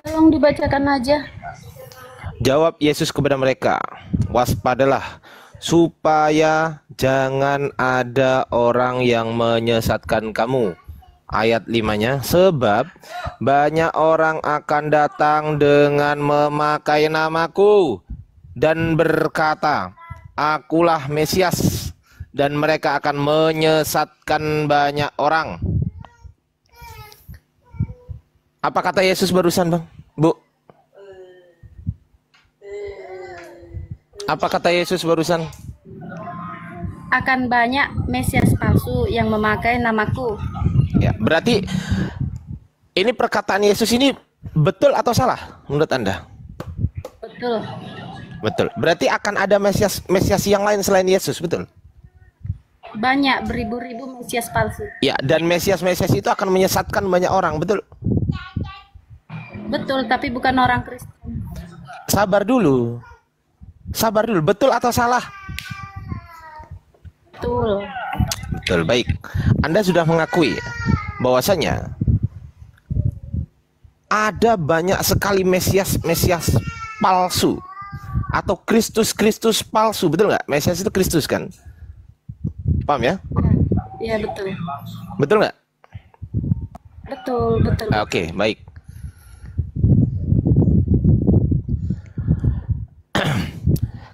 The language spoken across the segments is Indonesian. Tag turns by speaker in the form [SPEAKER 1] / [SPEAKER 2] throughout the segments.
[SPEAKER 1] Tolong dibacakan aja.
[SPEAKER 2] Jawab Yesus kepada mereka, waspadalah supaya jangan ada orang yang menyesatkan kamu. Ayat 5-nya, sebab banyak orang akan datang dengan memakai namaku dan berkata, akulah Mesias, dan mereka akan menyesatkan banyak orang. Apa kata Yesus barusan, Bang? Bu? Apa kata Yesus barusan?
[SPEAKER 1] Akan banyak Mesias palsu yang memakai namaku.
[SPEAKER 2] Ya, berarti ini perkataan Yesus ini betul atau salah menurut Anda?
[SPEAKER 1] Betul.
[SPEAKER 2] Betul. Berarti akan ada Mesias yang lain selain Yesus, betul?
[SPEAKER 1] Banyak, beribu-ribu Mesias palsu.
[SPEAKER 2] Ya, dan Mesias itu akan menyesatkan banyak orang, betul?
[SPEAKER 1] Betul, tapi bukan orang Kristen.
[SPEAKER 2] Sabar dulu. Sabar dulu, betul atau salah?
[SPEAKER 1] Betul.
[SPEAKER 2] Betul, baik. Anda sudah mengakui bahwasanya ada banyak sekali Mesias palsu atau Kristus palsu, betul nggak? Mesias itu Kristus kan? Paham ya?
[SPEAKER 1] Iya, betul.
[SPEAKER 2] Betul nggak?
[SPEAKER 1] Betul, betul.
[SPEAKER 2] Oke, baik.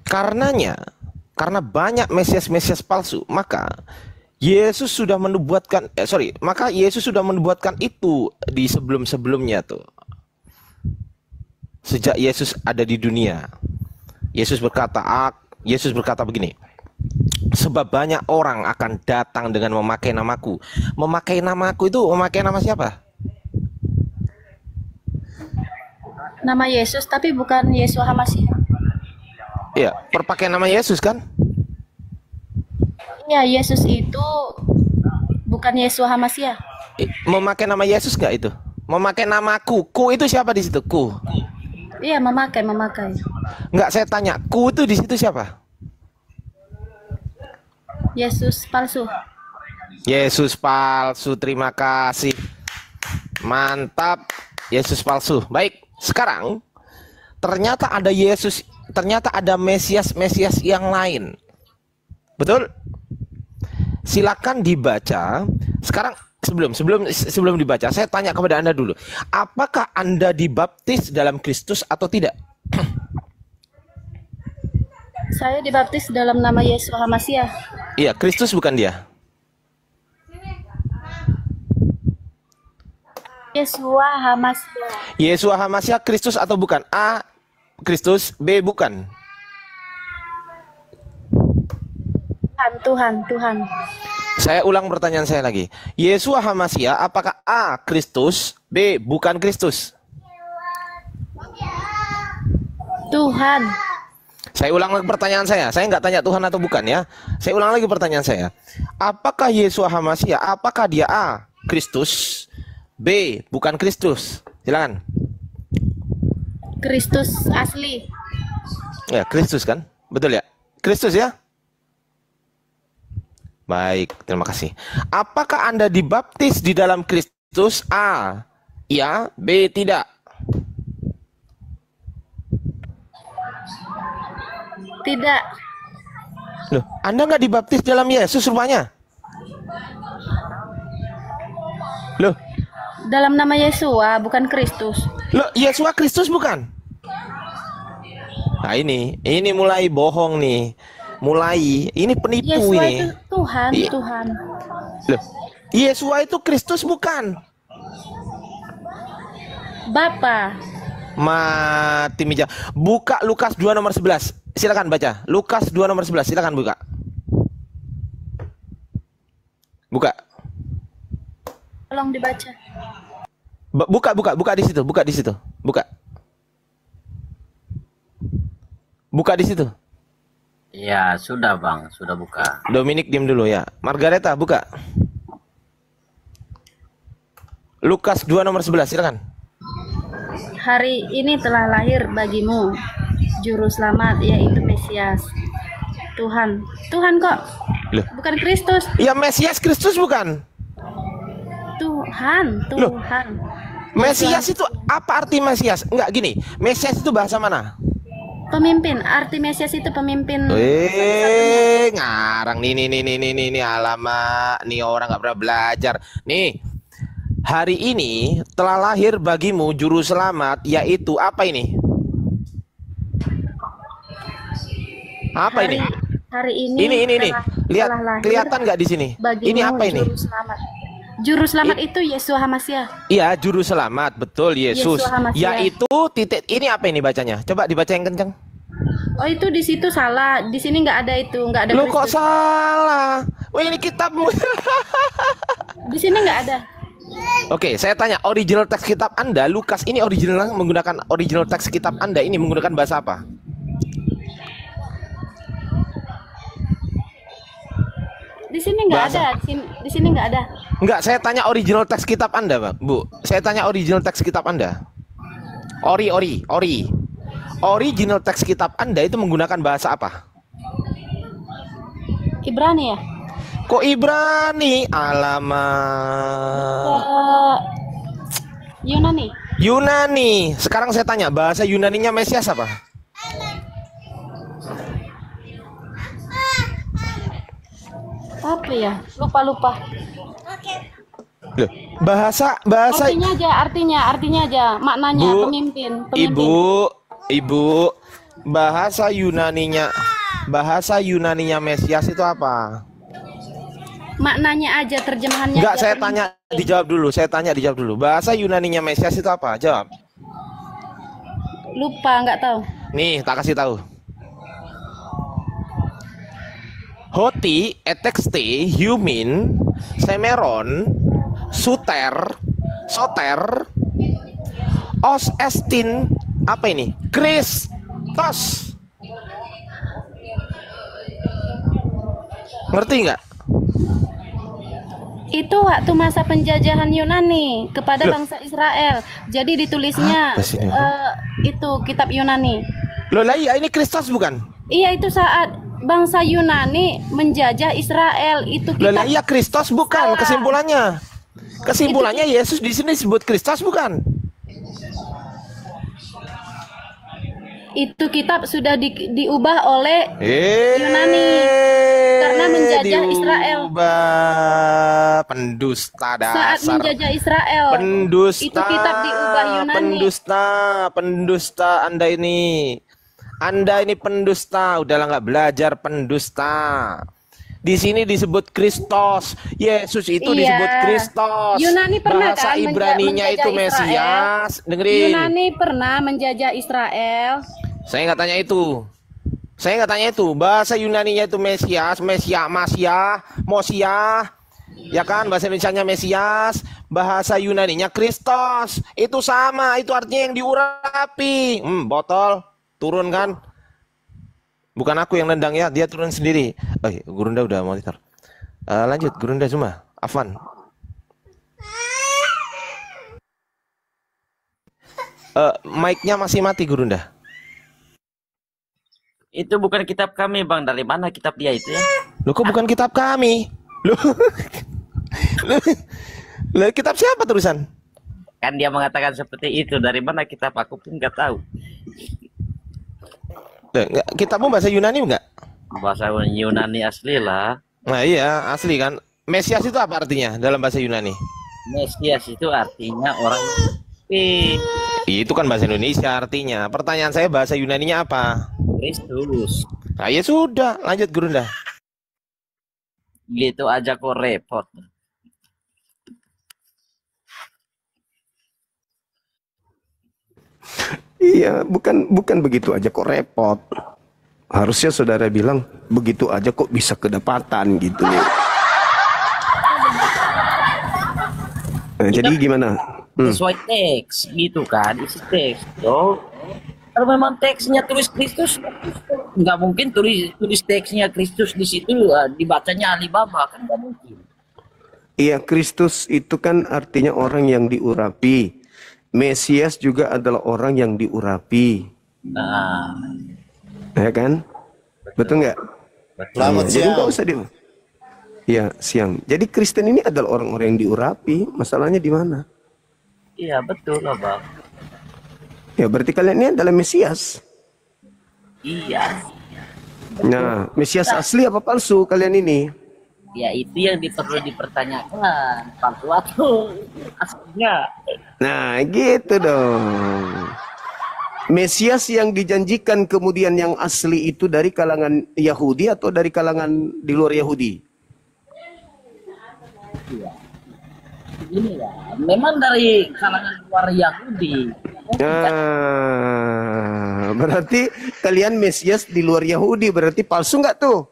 [SPEAKER 2] Karena banyak Mesias palsu, maka Yesus sudah menubuatkan, Yesus sudah menubuatkan itu di sebelum-sebelumnya tuh. Sejak Yesus ada di dunia, Yesus berkata begini, sebab banyak orang akan datang dengan memakai namaku. Memakai namaku itu memakai nama siapa?
[SPEAKER 1] Nama Yesus, tapi bukan Yesus Hamasiah.
[SPEAKER 2] Iya, perpakai nama Yesus kan?
[SPEAKER 1] Ya, Yesus itu bukan Yesus Hamasiah.
[SPEAKER 2] Memakai nama Yesus nggak itu? Memakai namaku. Ku itu siapa di situ? Ku.
[SPEAKER 1] Iya, memakai.
[SPEAKER 2] Nggak, saya tanya. Ku itu di situ siapa?
[SPEAKER 1] Yesus palsu.
[SPEAKER 2] Yesus palsu. Terima kasih. Mantap. Yesus palsu. Baik. Sekarang ternyata ada Mesias yang lain. Betul? Silakan dibaca. Sekarang sebelum dibaca, saya tanya kepada Anda dulu. Apakah Anda dibaptis dalam Kristus atau tidak?
[SPEAKER 1] Saya dibaptis dalam nama Yesus Hamasiah.
[SPEAKER 2] Iya, Kristus bukan dia.
[SPEAKER 1] Yesua Hamasiah.
[SPEAKER 2] Yesua Hamasiah Kristus atau bukan? A. Kristus, B. Bukan.
[SPEAKER 1] Tuhan.
[SPEAKER 2] Saya ulang pertanyaan saya lagi. Yesua Hamasiah apakah A. Kristus, B. Bukan Kristus?
[SPEAKER 1] Tuhan.
[SPEAKER 2] Saya ulang lagi pertanyaan saya. Saya nggak tanya Tuhan atau bukan ya. Saya ulang lagi pertanyaan saya. Apakah Yesua Hamasiah, apakah dia A. Kristus, B. Bukan Kristus? Silakan.
[SPEAKER 1] Kristus asli.
[SPEAKER 2] Ya, Kristus kan? Betul ya? Kristus ya? Baik, terima kasih. Apakah Anda dibaptis di dalam Kristus? A. Ya, B. Tidak.
[SPEAKER 1] Tidak.
[SPEAKER 2] Loh, Anda nggak dibaptis dalam Yesus rupanya? Loh,
[SPEAKER 1] dalam nama Yesua, bukan Kristus.
[SPEAKER 2] loh, Yesua Kristus bukan? Nah ini mulai bohong nih. Ini penipu
[SPEAKER 1] Yesua
[SPEAKER 2] ini.
[SPEAKER 1] itu Tuhan.
[SPEAKER 2] Loh, Yesua itu Kristus bukan?
[SPEAKER 1] Bapa.
[SPEAKER 2] Mati meja. Buka Lukas 2 nomor 11. Silakan baca. Lukas 2 nomor 11. Silakan buka. Buka.
[SPEAKER 1] Tolong dibaca.
[SPEAKER 2] Buka di situ. Buka di situ. Buka di situ.
[SPEAKER 3] Ya, sudah Bang, sudah buka.
[SPEAKER 2] Dominic diam dulu ya. Margareta buka. Lukas 2 nomor 11, silakan.
[SPEAKER 1] Hari ini telah lahir bagimu juru selamat, yaitu Mesias. Tuhan kok
[SPEAKER 2] Loh.
[SPEAKER 1] Bukan Kristus.
[SPEAKER 2] Ya Mesias Kristus bukan?
[SPEAKER 1] Tuhan.
[SPEAKER 2] Loh.
[SPEAKER 1] Tuhan.
[SPEAKER 2] Mesias itu apa arti Mesias? Enggak gini. Mesias itu bahasa mana?
[SPEAKER 1] Pemimpin. Arti Mesias itu pemimpin.
[SPEAKER 2] Ngarang nih alamak, nih orang nggak pernah belajar. Nih, hari ini telah lahir bagimu juru selamat, yaitu apa ini? Apa ini?
[SPEAKER 1] Hari ini.
[SPEAKER 2] Ini. Lihat,
[SPEAKER 1] telah lahir
[SPEAKER 2] kelihatan nggak di sini?
[SPEAKER 1] bagimu
[SPEAKER 2] Ini apa ini?
[SPEAKER 1] Juru selamat. Juru selamat itu Yeshua HaMashiach.
[SPEAKER 2] Iya, juru selamat, betul, Yesus.
[SPEAKER 1] Yeshua HaMashiach.
[SPEAKER 2] Yaitu titik ini apa ini bacanya? Coba dibaca yang kencang.
[SPEAKER 1] Oh itu di situ salah. Di sini nggak ada itu, nggak ada.
[SPEAKER 2] Lu kok
[SPEAKER 1] Kristus.
[SPEAKER 2] salah? Wah ini kitabmu.
[SPEAKER 1] Di sini nggak ada.
[SPEAKER 2] Oke, saya tanya original teks kitab Anda, Lukas ini original menggunakan original teks kitab Anda ini menggunakan bahasa apa?
[SPEAKER 1] Di sini nggak
[SPEAKER 2] Bahasa.
[SPEAKER 1] ada. Di sini nggak ada.
[SPEAKER 2] Enggak, saya tanya original teks kitab Anda, Bang. Bu. Saya tanya original teks kitab Anda. Ori. Original teks kitab Anda itu menggunakan bahasa apa?
[SPEAKER 1] Ibrani ya.
[SPEAKER 2] Kok Ibrani? Alamak.
[SPEAKER 1] Yunani.
[SPEAKER 2] Yunani. Sekarang saya tanya, bahasa Yunaninya Mesias apa?
[SPEAKER 1] Apa ya? Lupa.
[SPEAKER 2] Loh, bahasa
[SPEAKER 1] Artinya aja. Maknanya
[SPEAKER 2] Bu,
[SPEAKER 1] pemimpin.
[SPEAKER 2] Ibu, bahasa Yunaninya Mesias itu apa?
[SPEAKER 1] Maknanya aja, terjemahannya.
[SPEAKER 2] Enggak,
[SPEAKER 1] aja.
[SPEAKER 2] saya tanya dijawab dulu. Bahasa Yunaninya Mesias itu apa? Jawab.
[SPEAKER 1] Lupa, nggak tahu.
[SPEAKER 2] Nih, tak kasih tahu. Hoti, etekste, humin, semeron, soter, os estin, apa ini? Kristos. Ngerti nggak?
[SPEAKER 1] Itu waktu masa penjajahan Yunani kepada bangsa Israel. Jadi ditulisnya
[SPEAKER 2] Apa sih ini?
[SPEAKER 1] itu kitab Yunani.
[SPEAKER 2] Loh lah iya, ini Kristos bukan?
[SPEAKER 1] Iya, itu saat bangsa Yunani menjajah Israel. Itu
[SPEAKER 2] Loh lah
[SPEAKER 1] kitab.
[SPEAKER 2] iya, Kristos bukan
[SPEAKER 1] Salah.
[SPEAKER 2] kesimpulannya Yesus di sini disebut Kristos bukan?
[SPEAKER 1] Itu kitab sudah diubah oleh Yunani karena menjajah Israel.
[SPEAKER 2] Pendusta dasar.
[SPEAKER 1] Saat menjajah Israel.
[SPEAKER 2] Pendusta.
[SPEAKER 1] Itu kitab diubah Yunani.
[SPEAKER 2] Pendusta Anda ini pendusta. Udahlah nggak belajar, pendusta. Di sini disebut Kristos. Yesus itu
[SPEAKER 1] Iya.
[SPEAKER 2] disebut Kristos.
[SPEAKER 1] Yunani pernah
[SPEAKER 2] Bahasa
[SPEAKER 1] kan
[SPEAKER 2] Ibraninya
[SPEAKER 1] menjajah
[SPEAKER 2] itu
[SPEAKER 1] Israel?
[SPEAKER 2] Mesias. Dengerin.
[SPEAKER 1] Yunani pernah menjajah Israel.
[SPEAKER 2] Saya nggak tanya itu. Bahasa Yunaninya itu Mesias, Mosia, ya kan? Bahasa Indonesianya Mesias, bahasa Yunaninya Kristos. Itu sama, itu artinya yang diurapi. Botol, turun kan? Bukan aku yang nendang ya, dia turun sendiri. Gurunda udah monitor. Lanjut, Gurunda Zuma, Afwan. Mic-nya masih mati, Gurunda.
[SPEAKER 3] Itu bukan kitab kami, Bang. Dari mana kitab dia itu ya?
[SPEAKER 2] Loh, kok bukan kitab kami? Loh, Loh, kitab siapa terusan?
[SPEAKER 3] Kan dia mengatakan seperti itu. Dari mana kitab aku pun nggak tahu.
[SPEAKER 2] Loh, kitabmu bahasa Yunani enggak?
[SPEAKER 3] Bahasa Yunani asli lah.
[SPEAKER 2] Nah iya, asli kan. Mesias itu apa artinya dalam bahasa Yunani?
[SPEAKER 3] Mesias itu artinya orang.
[SPEAKER 2] Itu kan bahasa Indonesia artinya. Pertanyaan saya bahasa Yunaninya apa?
[SPEAKER 3] Kristus.
[SPEAKER 2] Nah ya sudah, lanjut Gurunda.
[SPEAKER 3] Gitu aja kok repot.
[SPEAKER 4] Iya, bukan begitu aja kok repot. Harusnya saudara bilang begitu aja kok bisa kedapatan gitu ya. Nah, jadi gimana?
[SPEAKER 3] Sesuai teks gitu kan, isi teks. Kalau memang teksnya tulis Kristus, nggak mungkin tulis teksnya Kristus di situ dibacanya Alibaba, kan nggak mungkin.
[SPEAKER 4] Iya, Kristus itu kan artinya orang yang diurapi. Mesias juga adalah orang yang diurapi.
[SPEAKER 3] Nah,
[SPEAKER 4] Ya kan? Betul nggak?
[SPEAKER 5] Selamat
[SPEAKER 4] Jadi
[SPEAKER 5] siang.
[SPEAKER 4] nggak usah Ya, siang. Jadi Kristen ini adalah orang-orang yang diurapi. Masalahnya di mana?
[SPEAKER 3] Iya betul lah bang.
[SPEAKER 4] Ya, berarti kalian ini adalah Mesias.
[SPEAKER 3] Iya.
[SPEAKER 4] Nah, Mesias asli apa palsu kalian ini?
[SPEAKER 3] Ya itu yang perlu dipertanyakan. Palsu atau aslinya?
[SPEAKER 4] Nah, gitu dong. Mesias yang dijanjikan kemudian yang asli itu dari kalangan Yahudi atau dari kalangan di luar Yahudi?
[SPEAKER 3] Iya. Ini ya, memang dari kalangan luar Yahudi.
[SPEAKER 4] Nah, berarti kalian Mesias di luar Yahudi, berarti palsu nggak tuh?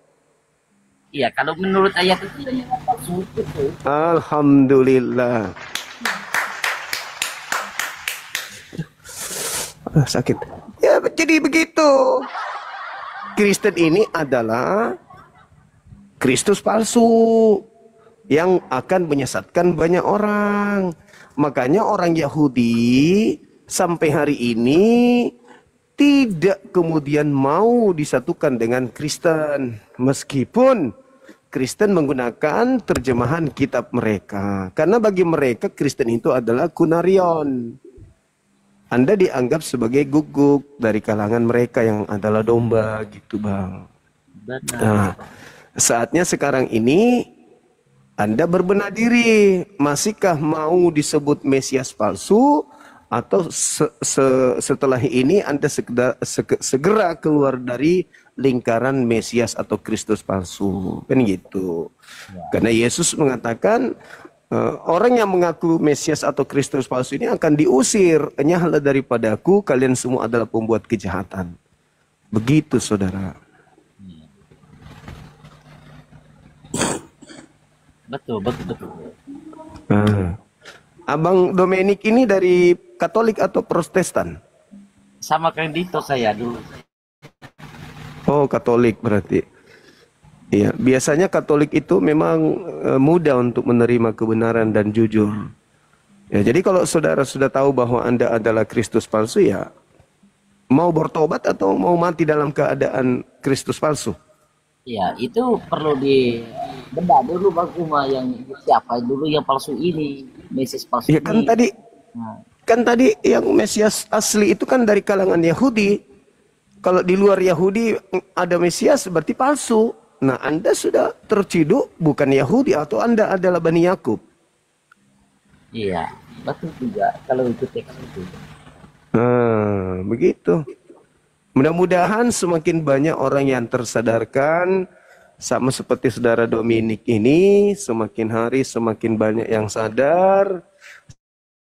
[SPEAKER 3] Iya, kalau menurut ayat itu ya memang palsu itu.
[SPEAKER 4] Alhamdulillah. Sakit. Ya, jadi begitu. Kristen ini adalah Kristus palsu yang akan menyesatkan banyak orang. Makanya orang Yahudi sampai hari ini tidak kemudian mau disatukan dengan Kristen. Meskipun Kristen menggunakan terjemahan kitab mereka. Karena bagi mereka Kristen itu adalah kunarion. Anda dianggap sebagai guguk dari kalangan mereka yang adalah domba gitu bang.
[SPEAKER 3] Benar.
[SPEAKER 4] Nah, saatnya sekarang ini Anda berbenah diri. Masihkah mau disebut Mesias palsu? Atau setelah ini Anda segera keluar dari lingkaran Mesias atau Kristus palsu? Kan gitu. Karena Yesus mengatakan orang yang mengaku Mesias atau Kristus palsu ini akan diusir. Enyahlah daripadaku, kalian semua adalah pembuat kejahatan. Begitu saudara.
[SPEAKER 3] Betul.
[SPEAKER 4] Abang Dominik ini dari Katolik atau Protestan?
[SPEAKER 3] Sama kayak Dito saya dulu.
[SPEAKER 4] Oh, Katolik berarti. Iya, biasanya Katolik itu memang mudah untuk menerima kebenaran dan jujur. Ya, jadi kalau saudara sudah tahu bahwa Anda adalah Kristus palsu, ya mau bertobat atau mau mati dalam keadaan Kristus palsu?
[SPEAKER 3] Ya, itu perlu dibedah dulu Bang Uma, yang siapa dulu yang palsu ini, Mesias palsu
[SPEAKER 4] Ya kan
[SPEAKER 3] ini.
[SPEAKER 4] tadi
[SPEAKER 3] Nah,
[SPEAKER 4] kan tadi yang Mesias asli itu kan dari kalangan Yahudi. Kalau di luar Yahudi ada Mesias berarti palsu. Nah, Anda sudah terciduk bukan Yahudi atau Anda adalah Bani Yakub.
[SPEAKER 3] iya, betul juga kalau itu teks itu.
[SPEAKER 4] Nah, begitu. Mudah-mudahan semakin banyak orang yang tersadarkan, sama seperti saudara Dominik ini, semakin hari semakin banyak yang sadar,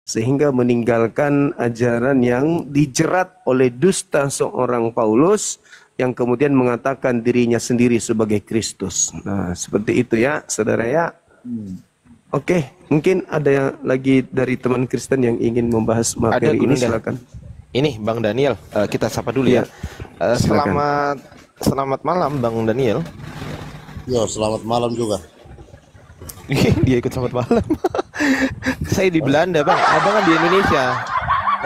[SPEAKER 4] sehingga meninggalkan ajaran yang dijerat oleh dusta seorang Paulus, yang kemudian mengatakan dirinya sendiri sebagai Kristus. Nah, seperti itu ya, saudara ya. Oke, mungkin ada yang lagi dari teman Kristen yang ingin membahas materi ini, silakan.
[SPEAKER 2] Ini Bang Daniel, kita sapa dulu ya. Selamat malam Bang Daniel.
[SPEAKER 5] Yo, selamat malam juga.
[SPEAKER 2] Dia ikut selamat malam. Saya di Belanda Bang, abang kan di Indonesia.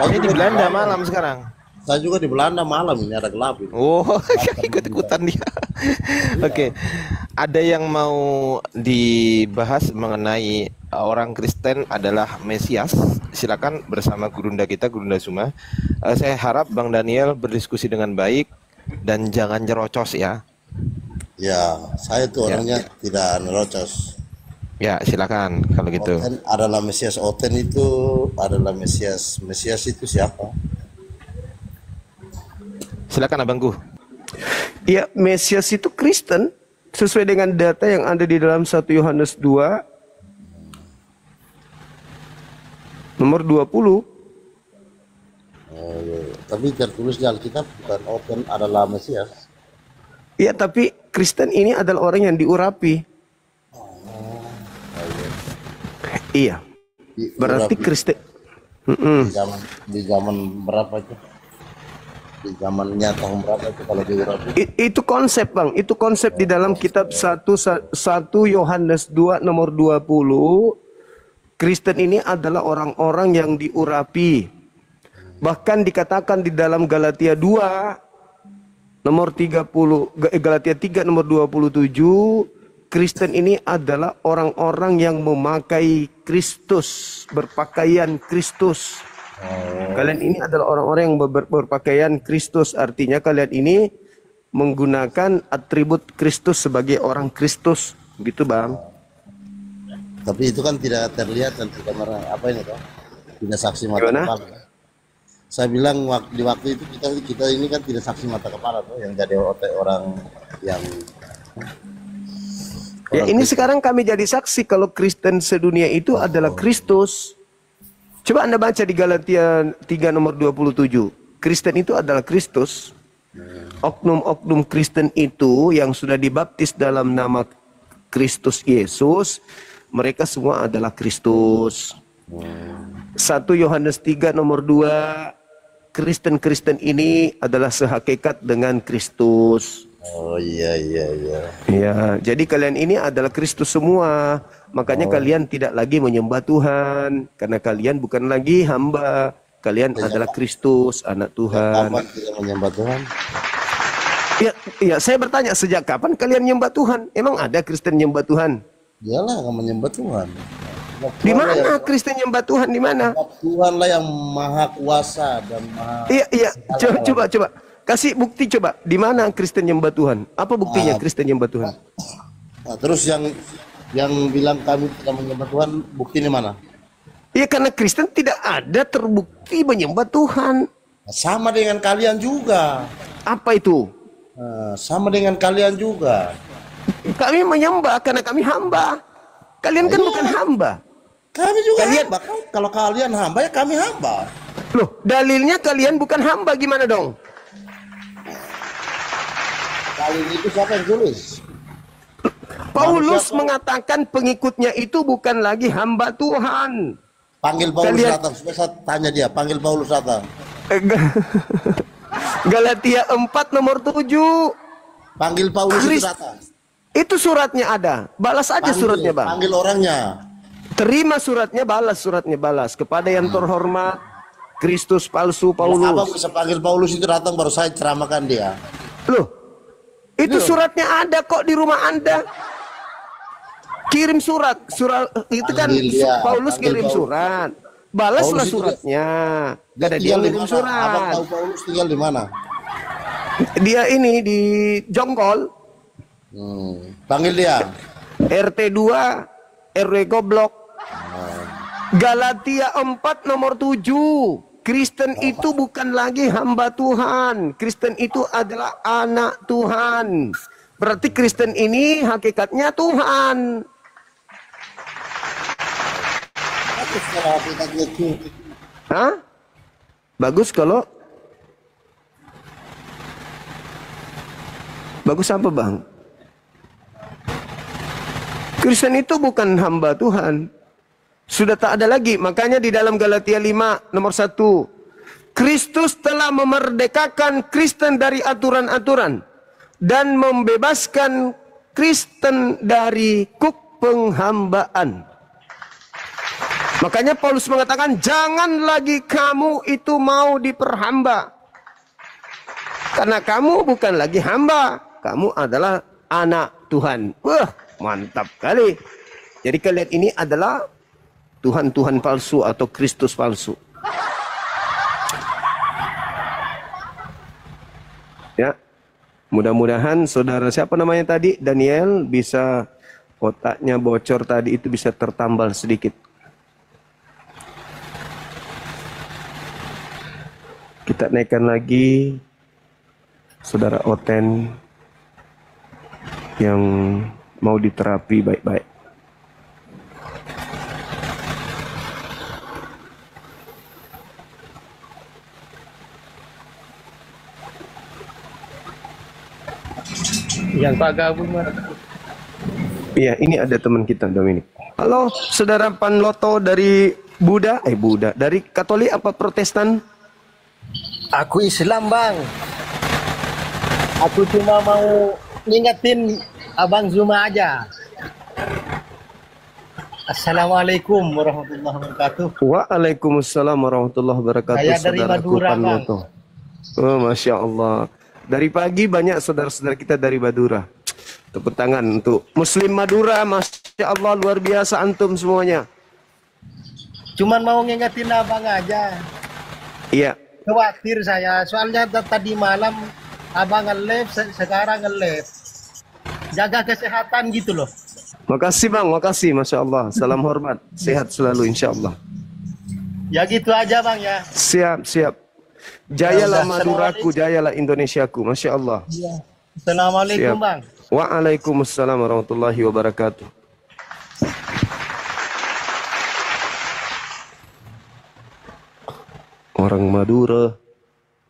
[SPEAKER 2] Saya di Belanda malam sekarang.
[SPEAKER 5] Saya juga di Belanda malam, ini ada gelap ini.
[SPEAKER 2] Oh, ikut-ikutan dia. Oke. Ada yang mau dibahas mengenai orang Kristen adalah Mesias? Silakan bersama Gurunda kita, Gurunda Suma. Saya harap Bang Daniel berdiskusi dengan baik dan jangan nyerocos ya.
[SPEAKER 5] Ya, saya itu orangnya tidak nerocos.
[SPEAKER 2] Ya, silakan kalau gitu.
[SPEAKER 5] Oten adalah Mesias, Oten itu adalah Mesias. Mesias itu siapa?
[SPEAKER 2] Silakan abangku.
[SPEAKER 4] Ya, Mesias itu Kristen sesuai dengan data yang ada di dalam 1 Yohanes 2 nomor 20.
[SPEAKER 5] Tapi tertulis di Alkitab bukan Oten adalah Mesias.
[SPEAKER 4] Ya, tapi Kristen ini adalah orang yang diurapi. Iya. Berarti Kristen
[SPEAKER 5] di zaman berapa itu? Di zamannya tahun berapa itu kalau diurapi?
[SPEAKER 4] Itu konsep Bang, itu konsep di dalam kitab 1 Yohanes 2 nomor 20. Kristen ini adalah orang-orang yang diurapi. Bahkan dikatakan di dalam Galatia 2 nomor 30, Galatia 3 nomor 27, Kristen ini adalah orang-orang yang memakai Kristus, berpakaian Kristus. Kalian ini adalah orang-orang yang berpakaian Kristus. Artinya kalian ini menggunakan atribut Kristus sebagai orang Kristus. Gitu Bang.
[SPEAKER 5] Tapi itu kan tidak terlihat dan tidak apa ini toh? Tidak saksi mata
[SPEAKER 4] Gimana?
[SPEAKER 5] kepala. Saya bilang di waktu itu kita ini kan tidak saksi mata kepala tuh, yang jadi orang yang
[SPEAKER 4] Ya ini sekarang kami jadi saksi kalau Kristen sedunia itu adalah Kristus. Coba Anda baca di Galatia 3 nomor 27. Kristen itu adalah Kristus. Oknum-oknum Kristen itu yang sudah dibaptis dalam nama Kristus Yesus, mereka semua adalah Kristus. 1 Yohanes 3 nomor 2, Kristen-Kristen ini adalah sehakikat dengan Kristus.
[SPEAKER 5] oh iya.
[SPEAKER 4] Ya, jadi kalian ini adalah Kristus semua. Makanya kalian tidak lagi menyembah Tuhan, karena kalian bukan lagi hamba. Kalian adalah Kristus, anak Tuhan.
[SPEAKER 5] Kapan kita menyembah Tuhan?
[SPEAKER 4] Ya, saya bertanya, sejak kapan kalian menyembah Tuhan? Emang ada Kristen menyembah Tuhan?
[SPEAKER 5] Dialah yang menyembah Tuhan.
[SPEAKER 4] Di mana Kristen menyembah Tuhan? Di mana?
[SPEAKER 5] Tuhan lah yang maha kuasa dan maha.
[SPEAKER 4] Iya. Coba. Kasih bukti coba. Di mana Kristen menyembah Tuhan? Apa buktinya Kristen menyembah Tuhan?
[SPEAKER 5] Nah, terus yang bilang kami tidak menyembah Tuhan, bukti di mana?
[SPEAKER 4] Iya, karena Kristen tidak ada terbukti menyembah Tuhan.
[SPEAKER 5] Nah, sama dengan kalian juga.
[SPEAKER 4] Apa itu?
[SPEAKER 5] Nah, sama dengan kalian juga.
[SPEAKER 4] Kami menyembah karena kami hamba. Kalian kan bukan hamba.
[SPEAKER 5] Kami juga
[SPEAKER 4] Kalian-
[SPEAKER 5] hamba. Kalau kalian hamba ya kami hamba.
[SPEAKER 4] Loh, dalilnya kalian bukan hamba, gimana dong?
[SPEAKER 5] Kali itu siapa yang tulis?
[SPEAKER 4] Paulus mengatakan pengikutnya itu bukan lagi hamba Tuhan.
[SPEAKER 5] Panggil Paulus
[SPEAKER 4] Kalian-
[SPEAKER 5] datang. Sudah saya tanya dia. Panggil Paulus datang.
[SPEAKER 4] Galatia 4 nomor 7.
[SPEAKER 5] Panggil Paulus itu
[SPEAKER 4] Kris-
[SPEAKER 5] datang.
[SPEAKER 4] Itu suratnya ada. Balas aja suratnya, Bang.
[SPEAKER 5] Panggil orangnya.
[SPEAKER 4] Terima suratnya, balas kepada yang terhormat Kristus palsu
[SPEAKER 5] Kalau abang
[SPEAKER 4] Paulus.
[SPEAKER 5] bisa panggil Paulus itu datang, baru saya ceramahkan dia.
[SPEAKER 4] Loh, itu suratnya ada kok di rumah Anda. Kirim surat itu kan
[SPEAKER 5] Panggil dia,
[SPEAKER 4] Paulus
[SPEAKER 5] panggil
[SPEAKER 4] kirim
[SPEAKER 5] Paulus.
[SPEAKER 4] surat. Balaslah
[SPEAKER 5] Paulus itu
[SPEAKER 4] suratnya. Gak ada dia
[SPEAKER 5] Tinggal di
[SPEAKER 4] kirim
[SPEAKER 5] mana? Abang
[SPEAKER 4] surat.
[SPEAKER 5] tahu Paulus tinggal di mana?
[SPEAKER 4] Dia ini di Jonggol,
[SPEAKER 5] Panggil dia.
[SPEAKER 4] RT 2, RW Goblok. Galatia 4 nomor 7. Kristen itu bukan lagi hamba Tuhan. Kristen itu adalah anak Tuhan. Berarti Kristen ini hakikatnya Tuhan.
[SPEAKER 5] Bagus kalau hakikat itu.
[SPEAKER 4] Hah? Bagus kalau bagus apa, Bang? Kristen itu bukan hamba Tuhan. Sudah tak ada lagi. Makanya di dalam Galatia 5 nomor 1. Kristus telah memerdekakan Kristen dari aturan-aturan dan membebaskan Kristen dari kuk penghambaan. Makanya Paulus mengatakan, jangan lagi kamu itu mau diperhamba. Karena kamu bukan lagi hamba. Kamu adalah anak Tuhan. Wah, mantap kali. Jadi kalian ini adalah Tuhan-Tuhan palsu atau Kristus palsu. Ya, mudah-mudahan saudara siapa namanya tadi, Daniel, bisa otaknya bocor tadi itu bisa tertambal sedikit. Kita naikkan lagi saudara Oten yang mau diterapi baik-baik.
[SPEAKER 6] Yang Pak Gabung mana?
[SPEAKER 4] Iya, ini ada teman kita, Dominik. Halo, saudara Panloto dari Buddha, dari Katolik apa Protestan?
[SPEAKER 6] Aku Islam, Bang. Aku cuma mau ngingetin Abang Zuma aja. Assalamualaikum warahmatullahi wabarakatuh.
[SPEAKER 4] Waalaikumsalam warahmatullahi wabarakatuh.
[SPEAKER 6] Saya dari
[SPEAKER 4] saudaraku
[SPEAKER 6] Madura, Bang.
[SPEAKER 4] Panloto. Oh, Masya Allah. Dari pagi banyak saudara-saudara kita dari Madura. Tepuk tangan untuk Muslim Madura, Masya Allah luar biasa antum semuanya.
[SPEAKER 6] Cuman mau ngingetin abang aja.
[SPEAKER 4] Iya.
[SPEAKER 6] Khawatir saya, soalnya tadi malam abang nge-live, sekarang nge-live. Jaga kesehatan gitu loh.
[SPEAKER 4] Makasih Bang, makasih, Masya Allah. Salam hormat, sehat selalu Insya Allah.
[SPEAKER 6] Ya gitu aja bang ya.
[SPEAKER 4] Siap, siap.
[SPEAKER 6] Ya
[SPEAKER 4] Jayalah
[SPEAKER 6] udah,
[SPEAKER 4] Maduraku, jayalah Indonesiaku, Masya Allah.
[SPEAKER 6] Ya. Assalamualaikum
[SPEAKER 4] Siap.
[SPEAKER 6] bang.
[SPEAKER 4] Waalaikumsalam warahmatullahi wabarakatuh. Orang Madura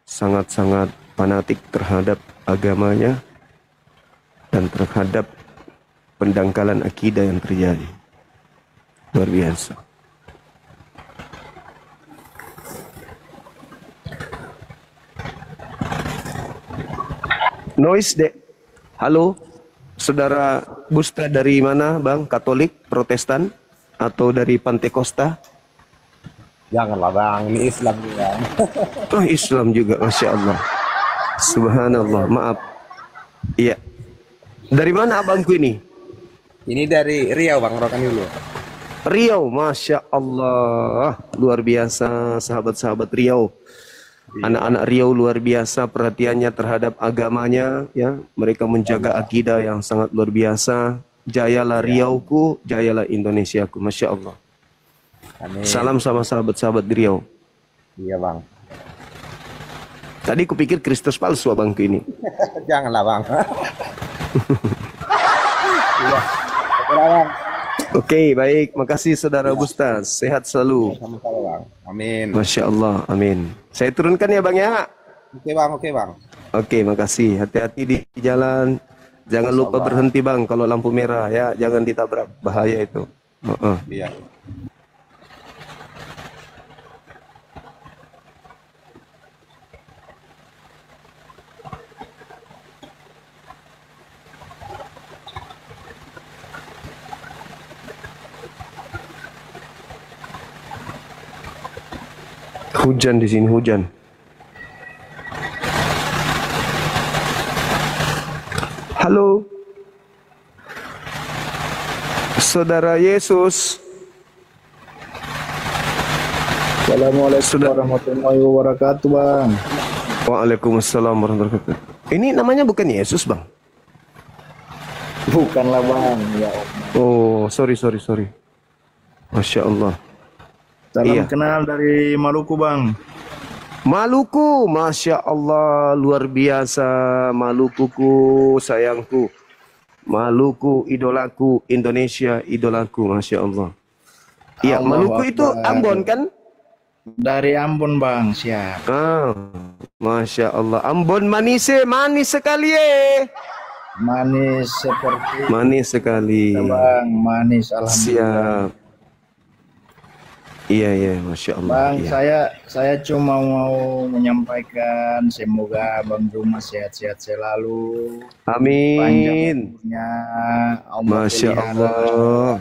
[SPEAKER 4] sangat-sangat fanatik terhadap agamanya dan terhadap pendangkalan akidah yang terjadi. Luar biasa. Noise dek. Halo, saudara Busta dari mana bang? Katolik, Protestan, atau dari Pantekosta?
[SPEAKER 5] Janganlah bang, ini Islam juga.
[SPEAKER 4] Oh Islam juga, Masya Allah. Subhanallah, maaf. Iya. Dari mana abangku ini?
[SPEAKER 5] Ini dari Riau bang, Rokan dulu.
[SPEAKER 4] Riau, Masya Allah. Luar biasa sahabat-sahabat Riau. Anak-anak Riau luar biasa perhatiannya terhadap agamanya. Ya, mereka menjaga akidah yang sangat luar biasa. Jayalah Riauku, jayalah Indonesiaku, Masya Allah.
[SPEAKER 5] Amin.
[SPEAKER 4] Salam sama sahabat-sahabat di Riau.
[SPEAKER 5] Iya bang.
[SPEAKER 4] Tadi kupikir Kristus palsu abangku ini.
[SPEAKER 5] Janganlah bang. Iya. Bang.
[SPEAKER 4] Oke, baik. Makasih saudara Busta. Sehat selalu.
[SPEAKER 5] Sama-sama bang. Amin.
[SPEAKER 4] Masya Allah, amin. Saya turunkan ya bang ya.
[SPEAKER 5] Oke bang, oke bang.
[SPEAKER 4] Oke, makasih. Hati-hati di jalan. Jangan lupa berhenti bang kalau lampu merah ya. Jangan ditabrak, bahaya itu.
[SPEAKER 5] Iya.
[SPEAKER 4] Hujan di sini, hujan. Halo. Saudara Yesus.
[SPEAKER 7] Assalamualaikum warahmatullahi wabarakatuh bang.
[SPEAKER 4] Waalaikumsalam warahmatullahi wabarakatuh. Ini namanya bukan Yesus bang?
[SPEAKER 7] Bukanlah bang, ya.
[SPEAKER 4] Oh, sorry. Masya Allah.
[SPEAKER 7] Salam
[SPEAKER 4] Iya.
[SPEAKER 7] kenal dari Maluku bang.
[SPEAKER 4] Maluku, Masya Allah, luar biasa. Malukuku, sayangku. Maluku, idolaku. Indonesia, idolaku, Masya Allah. Iya,
[SPEAKER 7] Allahu
[SPEAKER 4] Maluku itu
[SPEAKER 7] Akbar.
[SPEAKER 4] Ambon kan?
[SPEAKER 7] Dari Ambon bang, siap.
[SPEAKER 4] Ah, Masya Allah. Ambon manis sekali
[SPEAKER 7] Manis seperti
[SPEAKER 4] Manis sekali.
[SPEAKER 7] bang, manis alhamdulillah.
[SPEAKER 4] Siap. Iya, Masya Allah.
[SPEAKER 7] Bang,
[SPEAKER 4] Iya.
[SPEAKER 7] saya cuma mau menyampaikan semoga Bang Zuma sehat-sehat selalu. Panjang
[SPEAKER 4] Amin.
[SPEAKER 7] umurnya, Allah
[SPEAKER 4] Masya
[SPEAKER 7] pelihara.
[SPEAKER 4] Allah.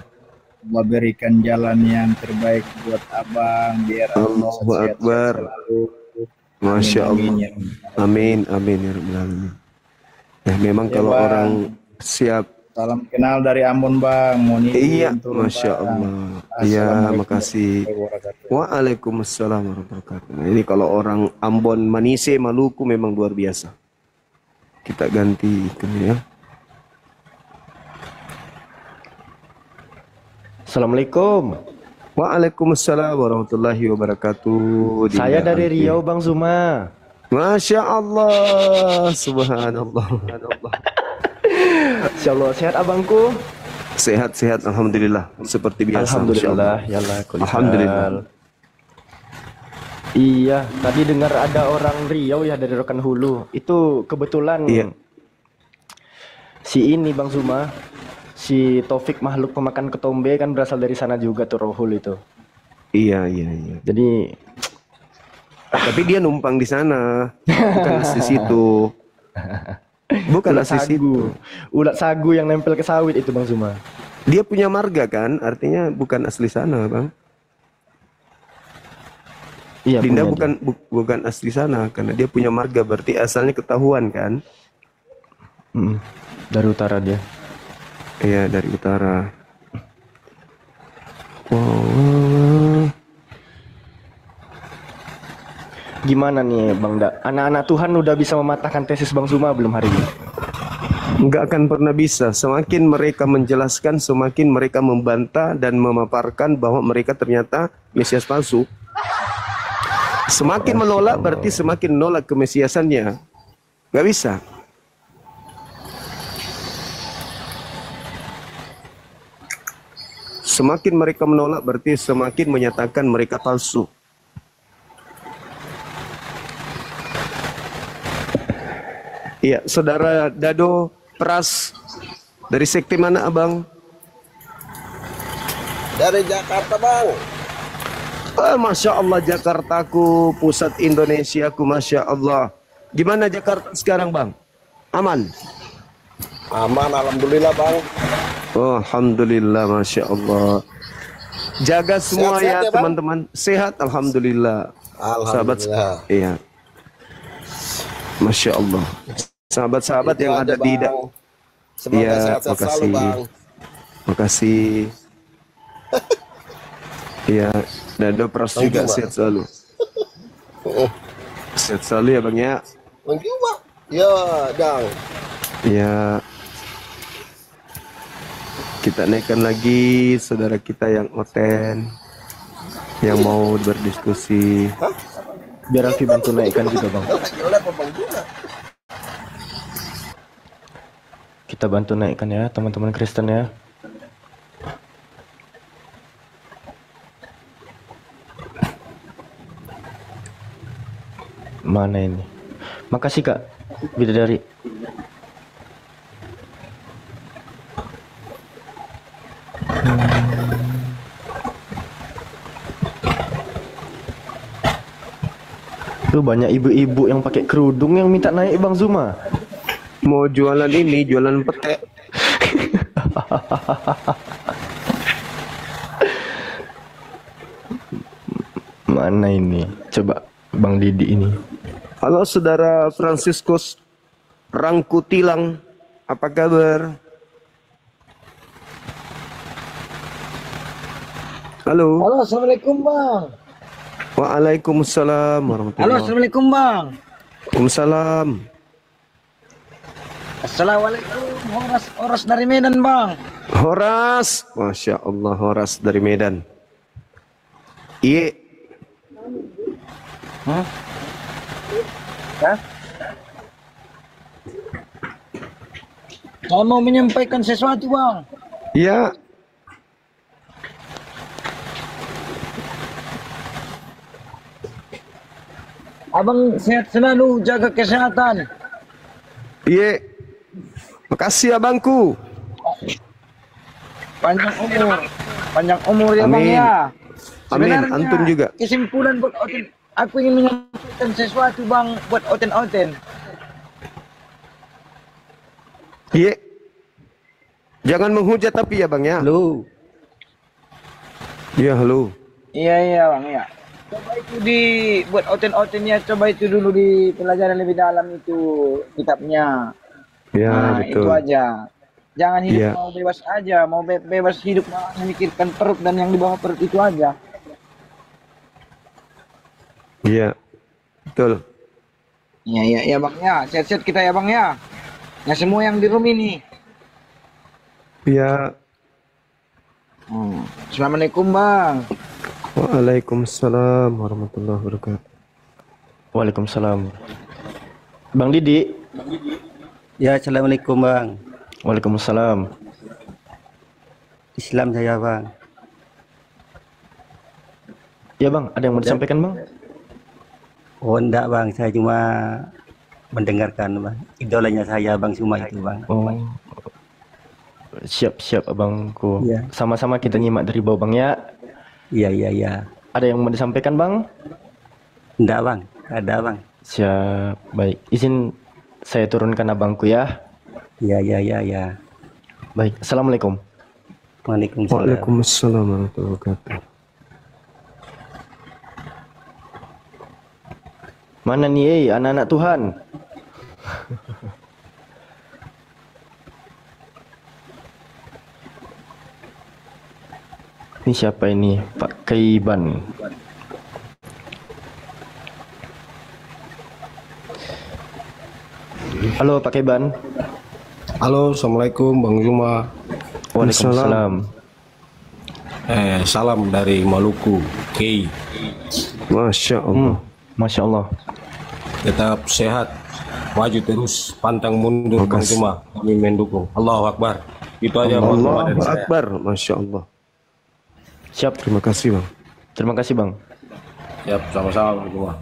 [SPEAKER 7] Allah berikan jalan yang terbaik buat abang biar abang
[SPEAKER 4] Allahu
[SPEAKER 7] sehat-sehat
[SPEAKER 4] Akbar.
[SPEAKER 7] selalu.
[SPEAKER 4] Masya
[SPEAKER 7] Amin,
[SPEAKER 4] Allah.
[SPEAKER 7] amin, ya.
[SPEAKER 4] Amin, amin ya Rabbal Alamin. Ya memang
[SPEAKER 7] Ya,
[SPEAKER 4] kalau
[SPEAKER 7] Bang.
[SPEAKER 4] orang siap.
[SPEAKER 7] Salam kenal dari Ambon bang. Mohon izin
[SPEAKER 4] Iya,
[SPEAKER 7] turun,
[SPEAKER 4] Masya
[SPEAKER 7] Bang.
[SPEAKER 4] Allah. Iya,
[SPEAKER 7] Assalamualaikum
[SPEAKER 4] makasih.
[SPEAKER 7] warahmatullahi wabarakatuh.
[SPEAKER 4] Waalaikumsalam warahmatullahi wabarakatuh. Nah, ini kalau orang Ambon, Manise, Maluku memang luar biasa. Kita ganti itu ya.
[SPEAKER 8] Assalamualaikum.
[SPEAKER 4] Waalaikumsalam warahmatullahi wabarakatuh.
[SPEAKER 8] Saya dari
[SPEAKER 4] Dinda
[SPEAKER 8] Riau,
[SPEAKER 4] Anti.
[SPEAKER 8] Bang Zuma.
[SPEAKER 4] Masya Allah, subhanallah.
[SPEAKER 8] Insya Allah sehat abangku.
[SPEAKER 4] Sehat-sehat, alhamdulillah. Seperti biasa. Masya Allah.
[SPEAKER 8] Alhamdulillah, ya Allah.
[SPEAKER 4] Alhamdulillah.
[SPEAKER 8] Iya, tadi dengar ada orang Riau ya dari Rokan Hulu. Itu kebetulan
[SPEAKER 4] Iya.
[SPEAKER 8] si ini Bang Zuma, si Taufik makhluk pemakan ketombe kan berasal dari sana juga tuh Rohul itu.
[SPEAKER 4] Iya.
[SPEAKER 8] Jadi
[SPEAKER 4] Tapi dia numpang di sana, bukan asli situ. Bukan
[SPEAKER 8] ulat
[SPEAKER 4] asli situ.
[SPEAKER 8] ulat sagu yang nempel ke sawit itu Bang Zuma.
[SPEAKER 4] Dia punya marga kan, artinya bukan asli sana, Bang.
[SPEAKER 8] Iya,
[SPEAKER 4] Dinda
[SPEAKER 8] punya dia.
[SPEAKER 4] bukan asli sana karena dia punya marga, berarti asalnya ketahuan kan?
[SPEAKER 8] Dari utara dia.
[SPEAKER 4] Iya, dari utara. Wow.
[SPEAKER 8] Gimana nih Bang Da? Anak-anak Tuhan udah bisa mematahkan tesis Bang Zuma belum hari ini?
[SPEAKER 4] Nggak akan pernah bisa. Semakin mereka menjelaskan, semakin mereka membantah dan memaparkan bahwa mereka ternyata Mesias palsu. Semakin menolak berarti semakin menolak kemesiasannya. Nggak bisa. Semakin mereka menolak berarti semakin menyatakan mereka palsu. Iya, Saudara Dado Pras, dari sekte mana Abang?
[SPEAKER 5] Dari Jakarta, Bang.
[SPEAKER 4] Masya Allah, Jakartaku, pusat Indonesiaku, Masya Allah. Gimana Jakarta sekarang Bang? Aman?
[SPEAKER 5] Aman, alhamdulillah, Bang.
[SPEAKER 4] Oh, alhamdulillah, Masya Allah. Jaga semua
[SPEAKER 5] Sehat-sehat
[SPEAKER 4] ya
[SPEAKER 5] ya, Bang?
[SPEAKER 4] teman-teman. Sehat, alhamdulillah. Sahabat,
[SPEAKER 5] Alhamdulillah.
[SPEAKER 4] iya. Masya Allah. Sahabat-sahabat
[SPEAKER 5] Itu
[SPEAKER 4] yang
[SPEAKER 5] aja,
[SPEAKER 4] ada di
[SPEAKER 5] Bang. Semoga
[SPEAKER 4] Iya,
[SPEAKER 5] sehat-sehat selalu,
[SPEAKER 4] makasih.
[SPEAKER 5] Bang.
[SPEAKER 4] Makasih. Iya, Dado Pras
[SPEAKER 5] Bang
[SPEAKER 4] juga
[SPEAKER 5] Juma.
[SPEAKER 4] sehat selalu. Sehat selalu ya Bang ya.
[SPEAKER 5] Bang Juma. Ya, Dang.
[SPEAKER 4] Ya, kita naikkan lagi saudara kita yang oten, yang mau berdiskusi.
[SPEAKER 8] Biar Alfi bantu naikkan juga Bang.
[SPEAKER 5] Oleh Bang Juma.
[SPEAKER 8] Kita bantu naikkan ya teman-teman Kristen ya. Mana ini? Makasih Kak Bidadari. Tuh banyak ibu-ibu yang pakai kerudung yang minta naik Bang Zuma.
[SPEAKER 4] Mau jualan ini, jualan pete.
[SPEAKER 8] Mana ini? Coba Bang Didi ini.
[SPEAKER 4] Halo saudara Franciscus Rangkutilang, apa kabar? Halo.
[SPEAKER 9] Halo, assalamualaikum bang.
[SPEAKER 4] Waalaikumsalam
[SPEAKER 9] Halo,
[SPEAKER 4] warahmatullahi.
[SPEAKER 9] assalamualaikum bang.
[SPEAKER 4] Waalaikumsalam.
[SPEAKER 9] Assalamualaikum, Horas dari Medan bang.
[SPEAKER 4] Horas, Masya Allah, Horas dari Medan. Iya.
[SPEAKER 9] Hah? Saya mau menyampaikan sesuatu bang.
[SPEAKER 4] Iya.
[SPEAKER 9] Abang sehat selalu, jaga kesehatan.
[SPEAKER 4] Iya. Makasih abangku.
[SPEAKER 9] Panjang umur ya bang
[SPEAKER 4] Amin.
[SPEAKER 9] ya.
[SPEAKER 4] Amin, antum juga.
[SPEAKER 9] Kesimpulan buat Oten, aku ingin menyampaikan sesuatu bang buat Oten.
[SPEAKER 4] Iya. Jangan menghujat tapi ya bang ya.
[SPEAKER 9] Halo.
[SPEAKER 4] Iya halo.
[SPEAKER 9] Iya bang ya. Coba itu buat Oten ya, coba itu dulu dipelajari lebih dalam itu kitabnya.
[SPEAKER 4] Ya
[SPEAKER 9] Nah,
[SPEAKER 4] betul.
[SPEAKER 9] itu aja. Jangan hidup
[SPEAKER 4] Iya.
[SPEAKER 9] mau bebas aja, mau bebas hidup malah memikirkan perut dan yang di bawah perut itu aja.
[SPEAKER 4] Iya. Betul.
[SPEAKER 9] Iya bang ya, sehat-sehat kita ya bang ya. Ya semua yang di room ini.
[SPEAKER 4] Iya.
[SPEAKER 9] Assalamualaikum bang.
[SPEAKER 4] Waalaikumsalam warahmatullahi wabarakatuh.
[SPEAKER 8] Waalaikumsalam. Bang Didi.
[SPEAKER 10] Ya, assalamualaikum bang.
[SPEAKER 8] Waalaikumsalam.
[SPEAKER 10] Islam saya bang.
[SPEAKER 8] Ya bang, ada yang mau disampaikan bang?
[SPEAKER 10] Oh enggak bang, saya cuma mendengarkan bang. Idolanya saya bang Suma itu bang.
[SPEAKER 8] Oh, siap abangku.
[SPEAKER 10] Iya.
[SPEAKER 8] Sama-sama kita nyimak dari bawah bang ya.
[SPEAKER 10] Iya.
[SPEAKER 8] Ada yang mau disampaikan bang?
[SPEAKER 10] Enggak bang, ada bang.
[SPEAKER 8] Siap, baik. Izin saya turunkan abangku ya.
[SPEAKER 10] Iya.
[SPEAKER 8] Baik, assalamualaikum.
[SPEAKER 10] Waalaikumsalam.
[SPEAKER 4] Waalaikumsalam warahmatullahi wabarakatuh.
[SPEAKER 8] Mana nih anak-anak Tuhan? Ini siapa ini? Pak Kaiban. Halo Pak Kaiban.
[SPEAKER 11] Halo, assalamualaikum Bang Zuma.
[SPEAKER 8] Waalaikumsalam.
[SPEAKER 11] Salam dari Maluku, Kei.
[SPEAKER 4] Masya Allah.
[SPEAKER 8] Masya Allah.
[SPEAKER 11] Tetap sehat, maju terus, pantang mundur Bang Zuma. Kami mendukung. Allahu Akbar. Itu aja Bang Zuma dari saya.
[SPEAKER 4] Akbar, Masya Allah.
[SPEAKER 8] Siap.
[SPEAKER 4] Terima kasih Bang.
[SPEAKER 8] Terima kasih Bang.
[SPEAKER 11] Siap, sama-sama Bang Zuma.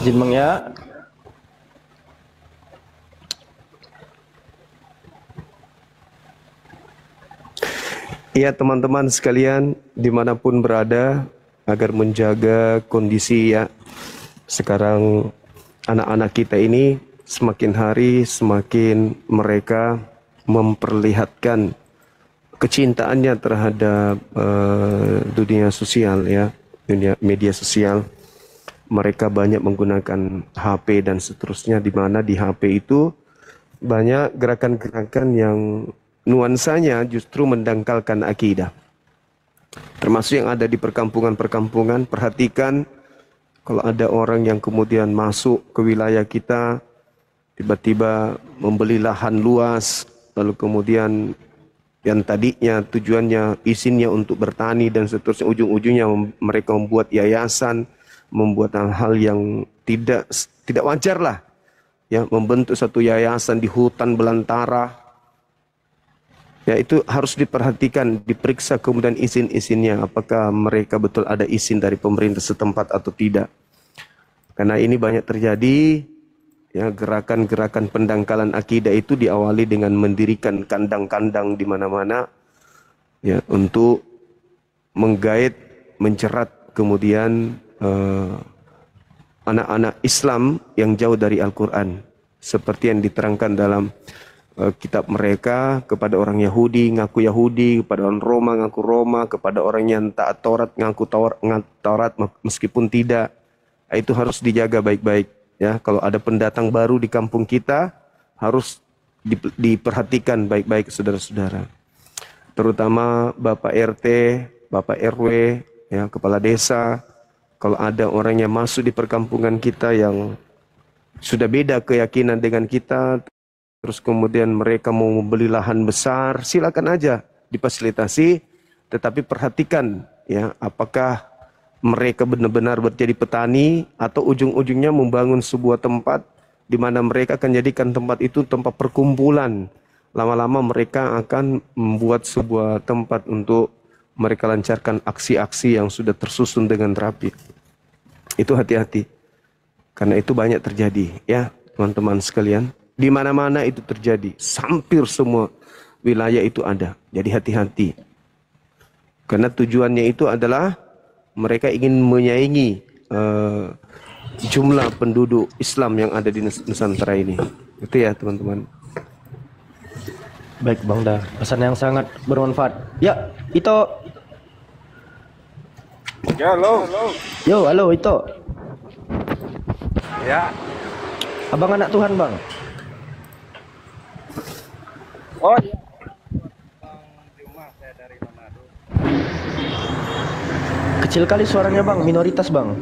[SPEAKER 8] Izin Bang ya.
[SPEAKER 4] Iya teman-teman sekalian dimanapun berada, agar menjaga kondisi ya. Sekarang anak-anak kita ini semakin hari semakin mereka memperlihatkan kecintaannya terhadap dunia sosial ya, dunia media sosial. Mereka banyak menggunakan HP dan seterusnya, di mana di HP itu banyak gerakan-gerakan yang nuansanya justru mendangkalkan akidah. Termasuk yang ada di perkampungan-perkampungan. Perhatikan kalau ada orang yang kemudian masuk ke wilayah kita, tiba-tiba membeli lahan luas, lalu kemudian yang tadinya tujuannya izinnya untuk bertani dan seterusnya, ujung-ujungnya mereka membuat yayasan, membuat hal-hal yang tidak wajar lah, ya, membentuk satu yayasan di hutan belantara. Ya, itu harus diperhatikan, diperiksa kemudian izin-izinnya, apakah mereka betul ada izin dari pemerintah setempat atau tidak. Karena ini banyak terjadi, ya, gerakan-gerakan pendangkalan akidah itu diawali dengan mendirikan kandang-kandang di mana-mana, ya, untuk menggait, mencerat kemudian anak-anak Islam yang jauh dari Al-Quran, seperti yang diterangkan dalam kitab mereka kepada orang Yahudi ngaku Yahudi, kepada orang Roma ngaku Roma, kepada orang yang taat Taurat ngaku Taurat meskipun tidak. Itu harus dijaga baik-baik ya. Kalau ada pendatang baru di kampung kita harus diperhatikan baik-baik saudara-saudara. Terutama Bapak RT, Bapak RW, ya, kepala desa. Kalau ada orang yang masuk di perkampungan kita yang sudah beda keyakinan dengan kita, terus kemudian mereka mau membeli lahan besar, silakan aja difasilitasi, tetapi perhatikan ya, apakah mereka benar-benar menjadi petani atau ujung-ujungnya membangun sebuah tempat di mana mereka akan jadikan tempat itu tempat perkumpulan. Lama-lama mereka akan membuat sebuah tempat untuk mereka lancarkan aksi-aksi yang sudah tersusun dengan rapi. Itu hati-hati. Karena itu banyak terjadi ya, teman-teman sekalian. Di mana-mana itu terjadi, hampir semua wilayah itu ada. Jadi hati-hati. Karena tujuannya itu adalah mereka ingin menyaingi jumlah penduduk Islam yang ada di Nusantara ini. Itu ya teman-teman.
[SPEAKER 8] Baik Bang Da, pesan yang sangat bermanfaat. Ya, Ito.
[SPEAKER 12] Ya, halo.
[SPEAKER 8] Yo, halo Ito.
[SPEAKER 12] Ya.
[SPEAKER 8] Abang anak Tuhan Bang.
[SPEAKER 12] Oh iya.
[SPEAKER 8] Kecil kali suaranya Bang, minoritas Bang.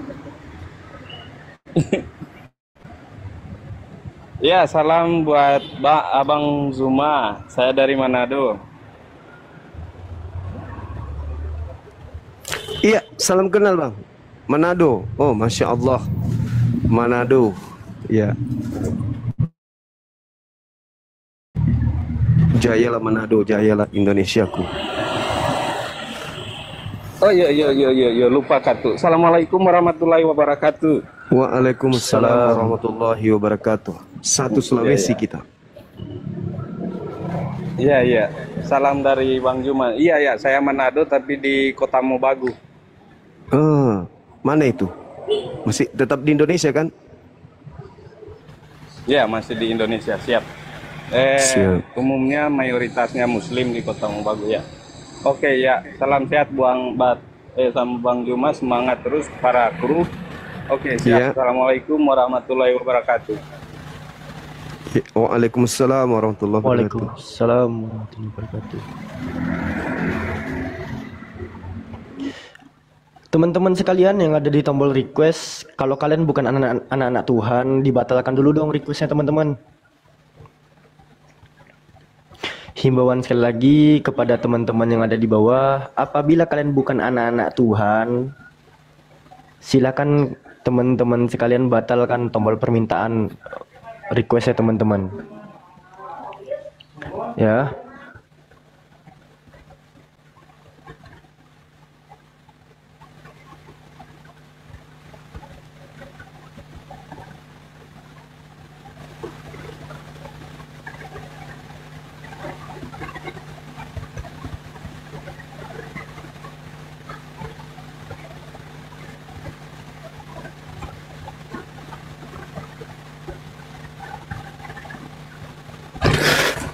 [SPEAKER 12] Ya, salam buat Abang Zuma. Saya dari Manado.
[SPEAKER 4] Iya, salam kenal Bang. Manado. Oh, Masya Allah. Manado. Ya. Jayalah Manado, jayalah Indonesiaku.
[SPEAKER 12] Oh iya, lupa kartu. Assalamualaikum warahmatullahi wabarakatuh.
[SPEAKER 4] Waalaikumsalam warahmatullahi wabarakatuh. Satu Sulawesi kita.
[SPEAKER 12] Iya. Salam dari Bang Juma. Iya, saya Manado tapi di Kota Mobagu.
[SPEAKER 4] Mana itu? Masih tetap di Indonesia kan?
[SPEAKER 12] Ya, masih di Indonesia, siap.
[SPEAKER 4] Siap.
[SPEAKER 12] Umumnya mayoritasnya Muslim di Kota Mobagu ya. Oke ya, salam sehat sama Bang Juma, semangat terus para kru. Oke, siap. Ya. Assalamualaikum warahmatullahi wabarakatuh.
[SPEAKER 4] Waalaikumsalam warahmatullahi wabarakatuh.
[SPEAKER 8] Waalaikumsalam warahmatullahi wabarakatuh. Teman-teman sekalian yang ada di tombol request, kalau kalian bukan anak-anak Tuhan, dibatalkan dulu dong requestnya teman-teman. Himbauan sekali lagi kepada teman-teman yang ada di bawah, apabila kalian bukan anak-anak Tuhan, silakan teman-teman sekalian batalkan tombol permintaan requestnya teman-teman. Ya.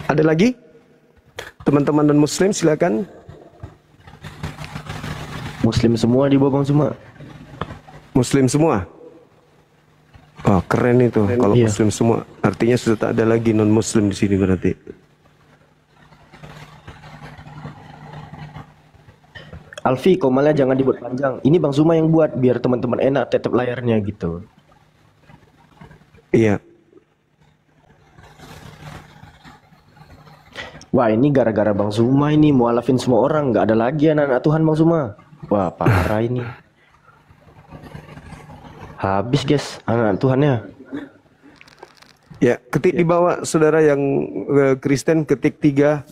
[SPEAKER 4] Ada lagi? Teman-teman dan muslim silakan.
[SPEAKER 8] Muslim semua di bawah Bang Zuma.
[SPEAKER 4] Muslim semua? Oh, keren itu. Kalau
[SPEAKER 8] Iya.
[SPEAKER 4] muslim semua, artinya sudah tak ada lagi non muslim di sini berarti.
[SPEAKER 8] Alfi, komalnya jangan dibuat panjang. Ini Bang Zuma yang buat biar teman-teman enak tetap layarnya gitu.
[SPEAKER 4] Iya.
[SPEAKER 8] Wah, ini gara-gara Bang Zuma ini mualafin semua orang, nggak ada lagi anak-anak Tuhan Bang Zuma. Wah, parah ini. Habis guys anak-anak Tuhannya.
[SPEAKER 4] Ya, ketik di bawah saudara yang Kristen, ketik 3.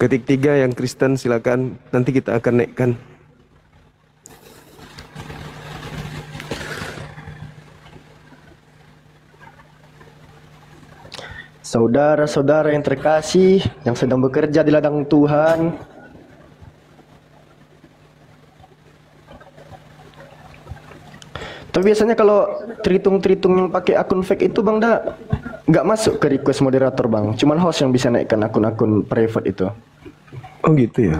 [SPEAKER 4] Ketik 3 yang Kristen silakan. Nanti kita akan naikkan.
[SPEAKER 8] Saudara-saudara yang terkasih yang sedang bekerja di ladang Tuhan, tapi biasanya kalau tritung-tritung yang pakai akun fake itu Bang nggak masuk ke request moderator Bang, cuman host yang bisa naikkan akun-akun private itu.
[SPEAKER 4] Oh gitu ya.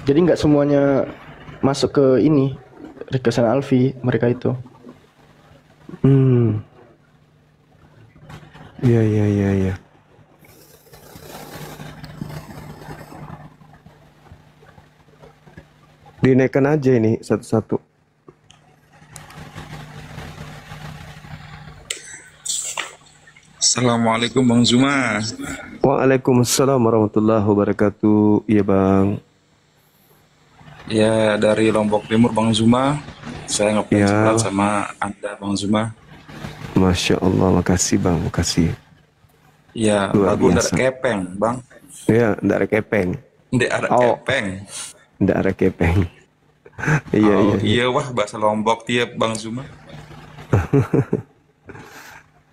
[SPEAKER 8] Jadi nggak semuanya masuk ke ini requestan Alfi mereka itu.
[SPEAKER 4] Iya. Dinaikkan aja ini satu-satu.
[SPEAKER 13] Assalamualaikum Bang Zuma.
[SPEAKER 4] Waalaikumsalam warahmatullahi wabarakatuh. Iya Bang.
[SPEAKER 13] Ya, dari Lombok Timur Bang Zuma. Saya ngefans
[SPEAKER 4] Ya.
[SPEAKER 13] banget sama Anda Bang Zuma.
[SPEAKER 4] Masya Allah, makasih Bang, makasih.
[SPEAKER 13] Ya,
[SPEAKER 4] Luar
[SPEAKER 13] lagu
[SPEAKER 4] biasa.
[SPEAKER 13] Ndak Kepeng Bang.
[SPEAKER 4] Ya, ndak ada kepeng.
[SPEAKER 13] Ndak ada
[SPEAKER 4] Oh.
[SPEAKER 13] Kepeng.
[SPEAKER 4] Ndak ada kepeng. Iya,
[SPEAKER 13] Oh,
[SPEAKER 4] iya.
[SPEAKER 13] iya wah bahasa Lombok tiap Bang Zuma.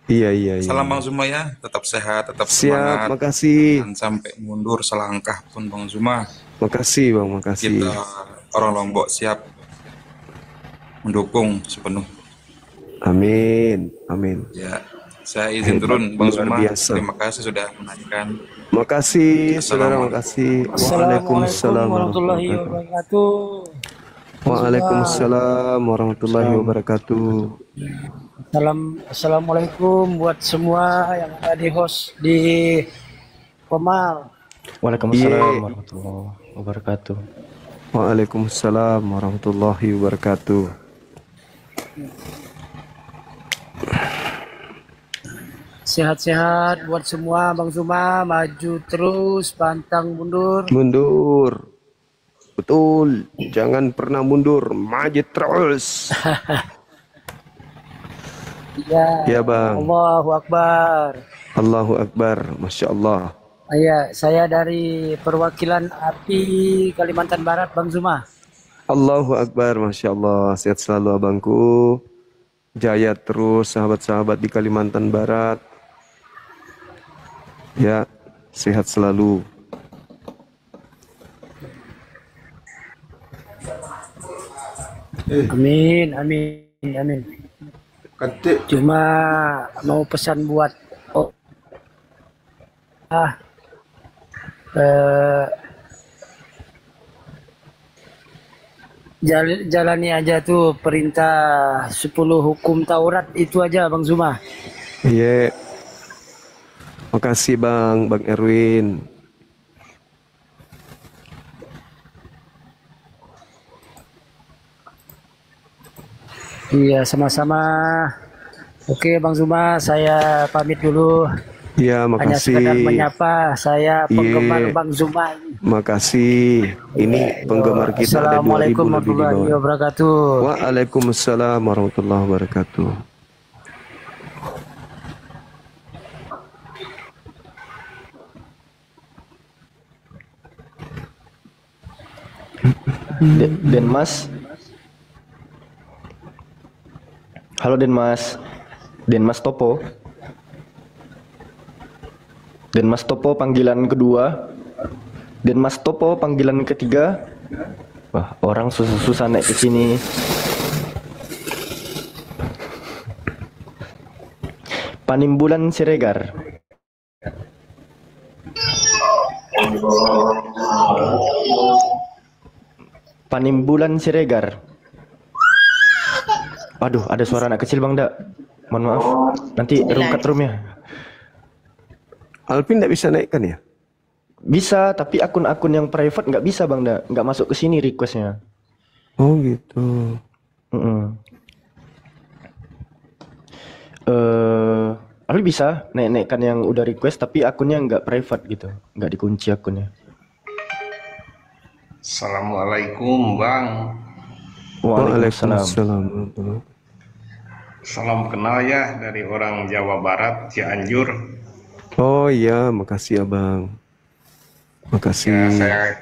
[SPEAKER 4] Iya.
[SPEAKER 13] Salam Bang Zuma ya, tetap sehat, tetap
[SPEAKER 4] Siap,
[SPEAKER 13] semangat.
[SPEAKER 4] makasih.
[SPEAKER 13] Jangan sampai mundur selangkah pun Bang Zuma.
[SPEAKER 4] Makasih Bang, makasih.
[SPEAKER 13] Kita orang Lombok siap mendukung sepenuh.
[SPEAKER 4] Amin.
[SPEAKER 13] Ya, saya izin turun Bang
[SPEAKER 4] Luar
[SPEAKER 13] Zuma.
[SPEAKER 4] biasa.
[SPEAKER 13] Terima kasih sudah menanyakan.
[SPEAKER 4] Makasih, saudara, makasih. Waalaikumsalam
[SPEAKER 14] warahmatullahi wabarakatuh.
[SPEAKER 4] Waalaikumsalam warahmatullahi wabarakatuh.
[SPEAKER 14] Assalamualaikum buat semua yang ada di host di Pemal.
[SPEAKER 8] Waalaikumsalam warahmatullahi wabarakatuh.
[SPEAKER 4] Waalaikumsalam warahmatullahi wabarakatuh.
[SPEAKER 14] Sehat-sehat buat semua Bang Zuma, maju terus, pantang mundur.
[SPEAKER 4] Mundur. Betul, jangan pernah mundur, maju terus. Ya Bang.
[SPEAKER 14] Allahu Akbar.
[SPEAKER 4] Allahu Akbar, Masya Allah.
[SPEAKER 14] Iya, saya dari perwakilan API Kalimantan Barat Bang Zuma.
[SPEAKER 4] Allahu Akbar, Masya Allah. Sehat selalu abangku. Jaya terus sahabat-sahabat di Kalimantan Barat. Ya, sehat selalu.
[SPEAKER 14] Amin. Cuma mau pesan buat jalani aja tuh perintah 10 hukum Taurat itu aja Bang Zuma.
[SPEAKER 4] Iya. Makasih Bang Erwin.
[SPEAKER 14] Iya, sama-sama. Oke, Bang Zuma, saya pamit dulu.
[SPEAKER 4] Ya,
[SPEAKER 14] Hanya sekedar
[SPEAKER 4] makasih.
[SPEAKER 14] menyapa, saya penggemar
[SPEAKER 4] Iya.
[SPEAKER 14] Bang Zuma ini.
[SPEAKER 4] Makasih. Ini penggemar kita ada 2000
[SPEAKER 14] Assalamualaikum
[SPEAKER 4] lebih di
[SPEAKER 14] warahmatullahi
[SPEAKER 4] bawah.
[SPEAKER 14] wabarakatuh.
[SPEAKER 4] Waalaikumsalam warahmatullahi wabarakatuh.
[SPEAKER 8] Denmas. Halo Denmas. Denmas Topo. Denmas Topo panggilan kedua. Denmas Topo panggilan ketiga. Wah, orang susah-susah naik ke sini. Panimbulan Siregar. Panimbulan Siregar. Aduh, ada suara anak kecil Bang Dak. Mohon maaf. Nanti rungkat roomnya.
[SPEAKER 4] Alvin tidak bisa naikkan ya?
[SPEAKER 8] Bisa, tapi akun-akun yang private nggak bisa Bang Dak. Nggak masuk ke sini requestnya.
[SPEAKER 4] Oh gitu.
[SPEAKER 8] Alvin bisa naik-naikkan yang udah request, tapi akunnya nggak private gitu. Nggak dikunci akunnya.
[SPEAKER 15] Assalamualaikum Bang.
[SPEAKER 4] Waalaikumsalam.
[SPEAKER 15] Salam kenal ya dari orang Jawa Barat, Cianjur.
[SPEAKER 4] Oh iya, makasih Abang. Makasih.
[SPEAKER 15] Ya,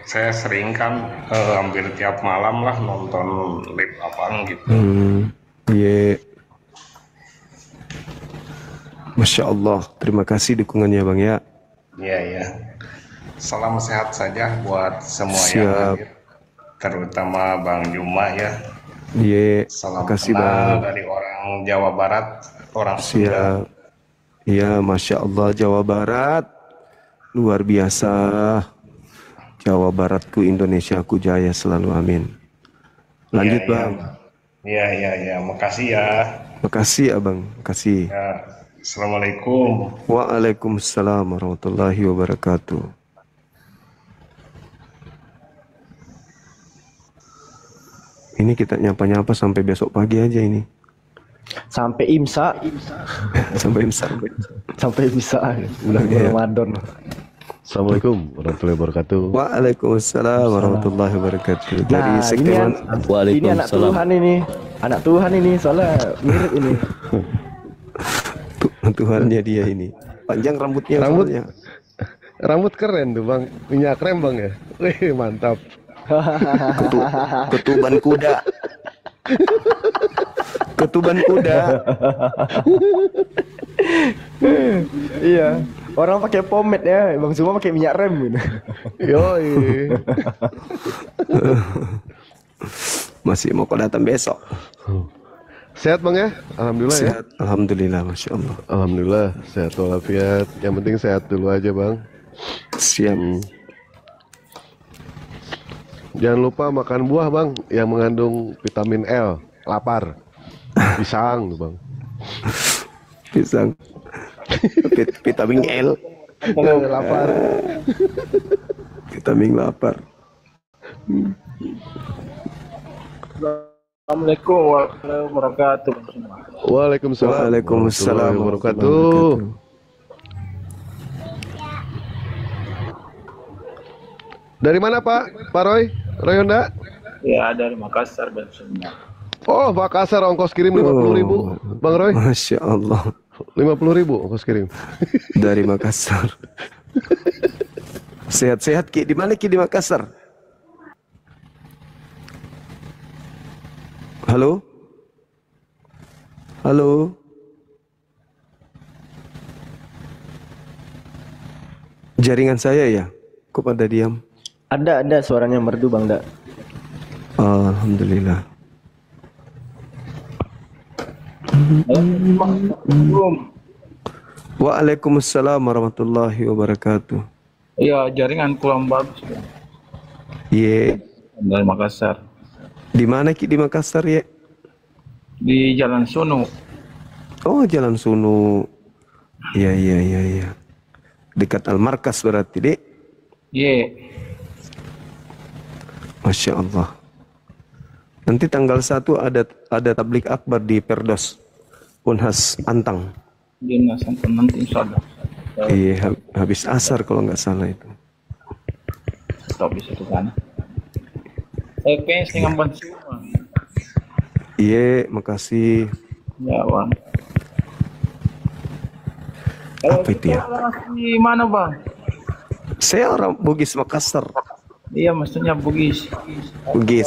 [SPEAKER 15] saya sering kan hampir tiap malam lah nonton live Abang gitu.
[SPEAKER 4] Iya. Masya Allah, terima kasih dukungannya Bang ya.
[SPEAKER 15] Iya ya. Salam sehat saja buat semua yang
[SPEAKER 4] Siap.
[SPEAKER 15] hadir, terutama Bang Juma ya.
[SPEAKER 4] Iya,
[SPEAKER 15] Salam
[SPEAKER 4] makasih
[SPEAKER 15] kenal
[SPEAKER 4] Bang.
[SPEAKER 15] dari orang Jawa Barat, orang Sunda.
[SPEAKER 4] Siap. Iya, Masya Allah Jawa Barat. Luar biasa. Jawa Baratku, Indonesiaku jaya selalu, amin. Lanjut
[SPEAKER 15] Iya,
[SPEAKER 4] Bang.
[SPEAKER 15] Iya, makasih ya.
[SPEAKER 4] Makasih Abang, makasih.
[SPEAKER 15] Ya, Assalamualaikum.
[SPEAKER 4] Waalaikumsalam warahmatullahi wabarakatuh. Ini kita nyapa-nyapa sampai besok pagi aja ini.
[SPEAKER 8] Sampai imsa.
[SPEAKER 4] Sampai imsa.
[SPEAKER 8] Sampai imsa. Bulan Ramadan.
[SPEAKER 16] Assalamualaikum warahmatullahi wabarakatuh.
[SPEAKER 4] Waalaikumsalam warahmatullahi wabarakatuh. Dari
[SPEAKER 8] Nah,
[SPEAKER 4] sekte
[SPEAKER 8] ini,
[SPEAKER 4] mana?
[SPEAKER 8] ini anak Tuhan ini. Anak Tuhan ini, soalnya mirip ini.
[SPEAKER 4] Tuhannya dia ini. Panjang rambutnya.
[SPEAKER 16] Rambut-
[SPEAKER 4] soalnya.
[SPEAKER 16] Rambut keren tuh Bang, minyak rem Bang ya. Wih, mantap.
[SPEAKER 4] Ketuban kuda. Ketuban kuda.
[SPEAKER 8] Iya, orang pakai pomade ya, Bang Zuma pakai minyak rem gitu.
[SPEAKER 16] Yoi.
[SPEAKER 4] Masih mau kau datang besok.
[SPEAKER 16] Sehat Bang ya? Alhamdulillah ya.
[SPEAKER 4] Sehat. Alhamdulillah, Masya Allah.
[SPEAKER 16] Alhamdulillah, sehat walafiat. Yang penting sehat dulu aja Bang.
[SPEAKER 4] Siap.
[SPEAKER 16] Jangan lupa makan buah Bang yang mengandung vitamin L. Lapar. Pisang tuh Bang.
[SPEAKER 4] Pisang. Vitamin L.
[SPEAKER 16] Lapar.
[SPEAKER 4] Vitamin lapar.
[SPEAKER 17] Assalamualaikum warahmatullahi wabarakatuh.
[SPEAKER 16] Waalaikumsalam.
[SPEAKER 4] Waalaikumsalam
[SPEAKER 16] warahmatullahi wabarakatuh. Dari mana Pak? Pak Roy? Roy Honda?
[SPEAKER 17] Ya, dari Makassar dan semua.
[SPEAKER 16] Oh, Makassar ongkos kirim 50.000, Bang Roy.
[SPEAKER 4] Masya Allah.
[SPEAKER 16] 50.000 ongkos kirim.
[SPEAKER 4] Dari Makassar. Sehat-sehat Ki. Di mana Ki di Makassar? Halo? Halo? Jaringan saya ya? Kok pada diam?
[SPEAKER 8] Ada suaranya merdu Bang Dak.
[SPEAKER 4] Alhamdulillah. Waalaikumsalam warahmatullahi wabarakatuh.
[SPEAKER 17] Iya, jaringan kurang bagus. Ya.
[SPEAKER 4] Ye.
[SPEAKER 17] Dari Makassar.
[SPEAKER 4] Di mana Ki di Makassar ya?
[SPEAKER 17] Di Jalan Sunu.
[SPEAKER 4] Oh, Jalan Sunu. Iya. Dekat Al-Markas berarti, Dek.
[SPEAKER 17] Iya.
[SPEAKER 4] Masya Allah. Nanti tanggal 1 ada tablik akbar di Perdos Unhas Antang.
[SPEAKER 17] Di Nasantan nanti insya Allah.
[SPEAKER 4] Iya, habis asar kalau nggak salah itu.
[SPEAKER 17] Tak bisa ke sana. PS dengan Bang Suma.
[SPEAKER 4] Iya, makasih.
[SPEAKER 17] Ya Bang.
[SPEAKER 4] Apa itu ya?
[SPEAKER 17] Di mana Bang?
[SPEAKER 4] Saya orang Bugis Makassar.
[SPEAKER 17] Iya, maksudnya Bugis.
[SPEAKER 4] Bugis.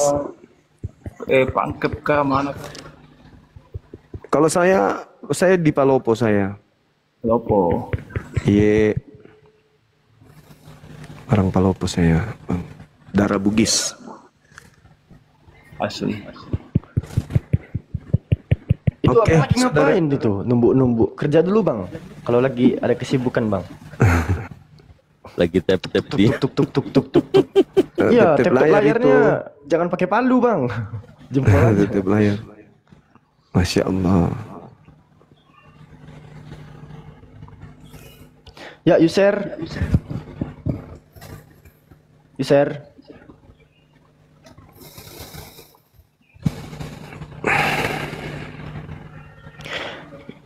[SPEAKER 17] Pangkep ke mana?
[SPEAKER 4] Kalau saya di Palopo saya.
[SPEAKER 17] Palopo.
[SPEAKER 4] Iya. Orang Palopo saya, Bang. Darah Bugis.
[SPEAKER 17] Asli.
[SPEAKER 8] Itu
[SPEAKER 4] Oke,
[SPEAKER 8] lagi ngapain itu? Numbuk-numbuk. Kerja dulu Bang. Kalau lagi ada kesibukan Bang.
[SPEAKER 18] Lagi tap-tap di.
[SPEAKER 8] Iya,
[SPEAKER 4] tap
[SPEAKER 8] tap layarnya jangan pakai palu Bang. Jempol aja.
[SPEAKER 4] Tap layar. Masya Allah.
[SPEAKER 8] Ya, user.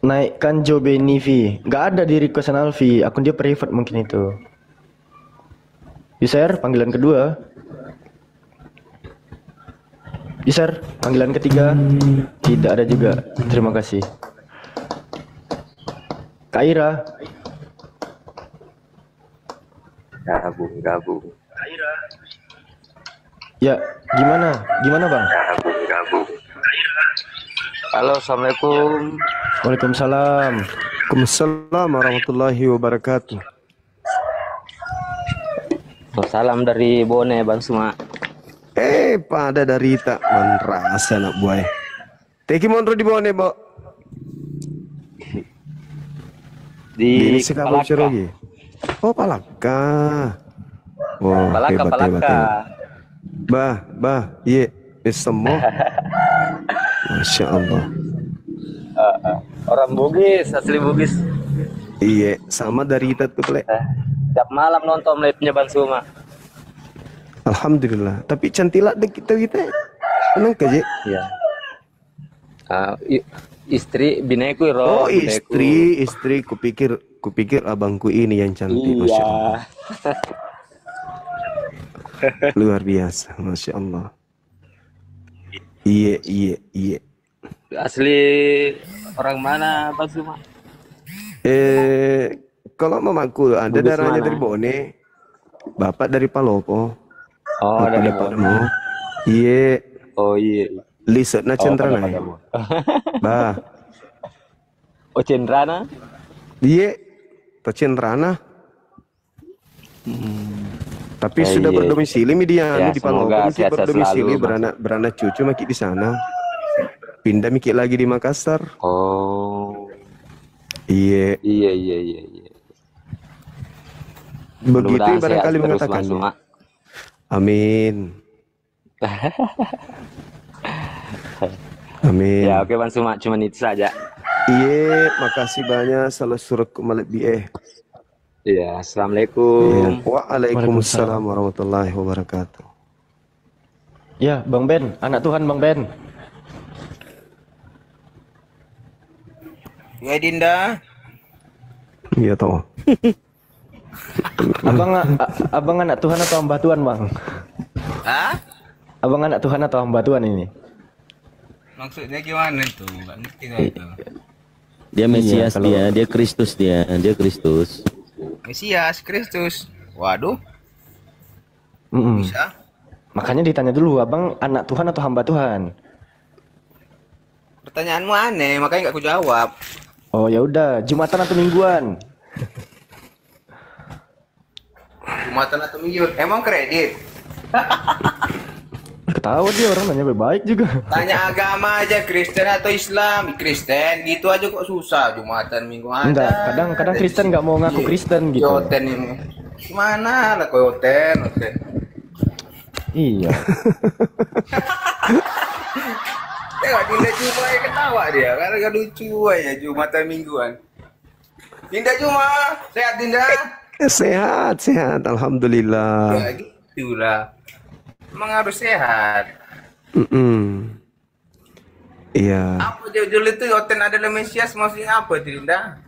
[SPEAKER 8] Naikkan Jobeni V. Nggak ada di request Alfi. Akun dia private mungkin itu. User, panggilan kedua. User, panggilan ketiga. Tidak ada juga. Terima kasih. Kak Ira.
[SPEAKER 19] Gabung.
[SPEAKER 8] Ya, gimana Bang?
[SPEAKER 19] Gabung. Halo, assalamualaikum.
[SPEAKER 8] Waalaikumsalam.
[SPEAKER 4] Waalaikumsalam warahmatullahi wabarakatuh.
[SPEAKER 19] Salam dari Bone, Bang Suma.
[SPEAKER 4] Pada dari tak manrasa nak buai. Teki monro di Bone, Bo.
[SPEAKER 19] Di
[SPEAKER 4] Palaka. Oh, Palaka. Oh,
[SPEAKER 19] Palaka.
[SPEAKER 4] Bah, iya, semua. Masya Allah.
[SPEAKER 19] Orang Bugis, asli Bugis.
[SPEAKER 4] Iya, sama dari kita tuh, Plek.
[SPEAKER 19] Tiap malam nonton live-nya Bang Suma.
[SPEAKER 4] Alhamdulillah. Tapi cantilah deh kita senang ke,
[SPEAKER 19] Iya. Istri bineku
[SPEAKER 4] Oh, istri. Kupikir abangku ini yang cantik. Masya Allah. Luar biasa, Masya Allah. Iya.
[SPEAKER 19] Asli orang mana Bang Suma?
[SPEAKER 4] Kalau mamaku ada
[SPEAKER 19] Bugis
[SPEAKER 4] darahnya
[SPEAKER 19] mana?
[SPEAKER 4] dari Bone, bapak dari Palopo.
[SPEAKER 19] Oh, dari Bone.
[SPEAKER 4] Iya.
[SPEAKER 19] Oh iya.
[SPEAKER 4] Lisetna Centrana. Bah.
[SPEAKER 19] Oh Centrana?
[SPEAKER 4] Iya. To Centrana. Tapi sudah
[SPEAKER 19] iya.
[SPEAKER 4] berdomisili dia
[SPEAKER 19] Ya,
[SPEAKER 4] di Palopo,
[SPEAKER 19] semoga
[SPEAKER 4] miki
[SPEAKER 19] sehat-sehat
[SPEAKER 4] berdomisili
[SPEAKER 19] selalu,
[SPEAKER 4] beranak cucu maki di sana. Pindah miki lagi di Makassar.
[SPEAKER 19] Oh.
[SPEAKER 4] Iya.
[SPEAKER 19] Iya.
[SPEAKER 4] Begitu
[SPEAKER 19] Mudah-mudahan
[SPEAKER 4] barangkali
[SPEAKER 19] sehat terus,
[SPEAKER 4] mengatakan.
[SPEAKER 19] Bang Suma.
[SPEAKER 4] Amin. Amin.
[SPEAKER 19] Ya oke Bang Suma, cuma itu saja.
[SPEAKER 4] Iya, makasih banyak. Salah surat kumalat bieh.
[SPEAKER 19] Iya, assalamualaikum.
[SPEAKER 4] Waalaikumsalam warahmatullahi wabarakatuh.
[SPEAKER 8] Ya, Bang Ben, anak Tuhan Bang Ben.
[SPEAKER 2] Ya Dinda.
[SPEAKER 4] Iya toh.
[SPEAKER 8] Abang anak Tuhan atau hamba Tuhan, Bang?
[SPEAKER 2] Hah?
[SPEAKER 8] Abang anak Tuhan atau hamba Tuhan ini?
[SPEAKER 2] Maksudnya gimana tuh? Nggak ngerti saya itu.
[SPEAKER 18] Dia Mesias, dia Kristus, dia Kristus.
[SPEAKER 2] Mesias, Kristus. Waduh.
[SPEAKER 8] Bisa. Makanya ditanya dulu, abang anak Tuhan atau hamba Tuhan?
[SPEAKER 2] Pertanyaanmu aneh, makanya nggak aku jawab.
[SPEAKER 8] Oh ya udah, Jumatan atau mingguan?
[SPEAKER 2] Jumatan atau mingguan? Emang kredit?
[SPEAKER 8] Ketawa dia orang nanya baik juga.
[SPEAKER 2] Tanya agama aja, Kristen atau Islam? Kristen, gitu aja kok susah. Jumatan mingguan.
[SPEAKER 8] Enggak, kadang Kristen nggak mau ngaku Kristen gitu.
[SPEAKER 2] Yoten ini. Gimana lah kau Yoten?
[SPEAKER 8] Iya.
[SPEAKER 2] Tengok Dinda Juma yang ketawa dia, karena gak lucu aja Jumatan mingguan. Dinda Juma, sehat Dinda?
[SPEAKER 4] Sehat, alhamdulillah.
[SPEAKER 2] Ya gitulah. Emang harus sehat.
[SPEAKER 4] Iya.
[SPEAKER 20] Apa judul itu Oten adalah Mesias maksudnya apa itu Dinda?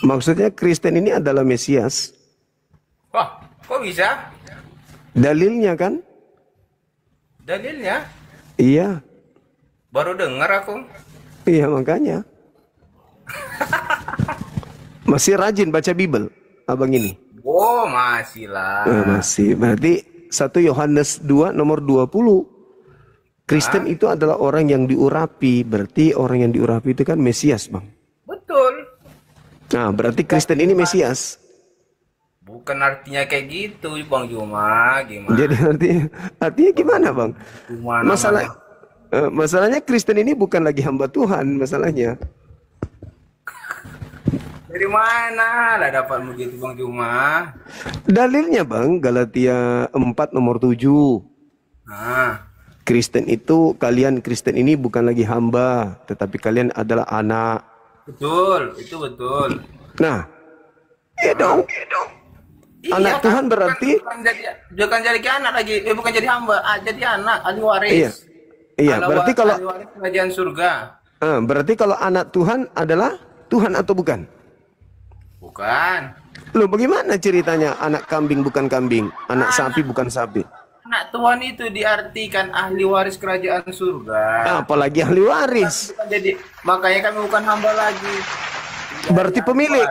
[SPEAKER 4] Maksudnya Kristen ini adalah Mesias.
[SPEAKER 20] Wah, kok bisa?
[SPEAKER 4] Dalilnya kan?
[SPEAKER 20] Dalilnya?
[SPEAKER 4] Iya.
[SPEAKER 20] Baru dengar aku.
[SPEAKER 4] Iya makanya. Masih rajin baca Bible, abang ini.
[SPEAKER 20] Oh, masih lah.
[SPEAKER 4] Masih. Berarti 1 Yohanes 2 nomor 20. Kristen itu adalah orang yang diurapi. Berarti orang yang diurapi itu kan Mesias, Bang.
[SPEAKER 20] Betul.
[SPEAKER 4] Nah, berarti Kristen ini Mesias.
[SPEAKER 20] Bukan artinya kayak gitu, Bang Juma. Gimana?
[SPEAKER 4] Jadi artinya gimana, Bang?
[SPEAKER 20] Gimana,
[SPEAKER 4] Masalahnya Kristen ini bukan lagi hamba Tuhan, masalahnya.
[SPEAKER 20] Dari mana lah dapat begitu, Bang Juma?
[SPEAKER 4] Dalilnya, Bang, Galatia 4 nomor 7.
[SPEAKER 20] Nah.
[SPEAKER 4] Kristen itu, kalian Kristen ini bukan lagi hamba, tetapi kalian adalah anak.
[SPEAKER 20] Betul, itu betul.
[SPEAKER 4] Nah, iya dong.
[SPEAKER 20] Iya,
[SPEAKER 4] Anak Tuhan berarti
[SPEAKER 20] bukan jadi anak lagi, bukan jadi hamba, jadi anak, ahli waris.
[SPEAKER 4] Iya, berarti kalau
[SPEAKER 20] ahli waris kerajaan surga.
[SPEAKER 4] Berarti kalau anak Tuhan adalah Tuhan atau bukan?
[SPEAKER 20] Bukan.
[SPEAKER 4] Loh, bagaimana ceritanya anak kambing bukan kambing, anak sapi bukan sapi?
[SPEAKER 20] Anak Tuhan itu diartikan ahli waris kerajaan surga.
[SPEAKER 4] Apalagi ahli waris.
[SPEAKER 20] Jadi makanya kami bukan hamba lagi.
[SPEAKER 4] Berarti pemilik.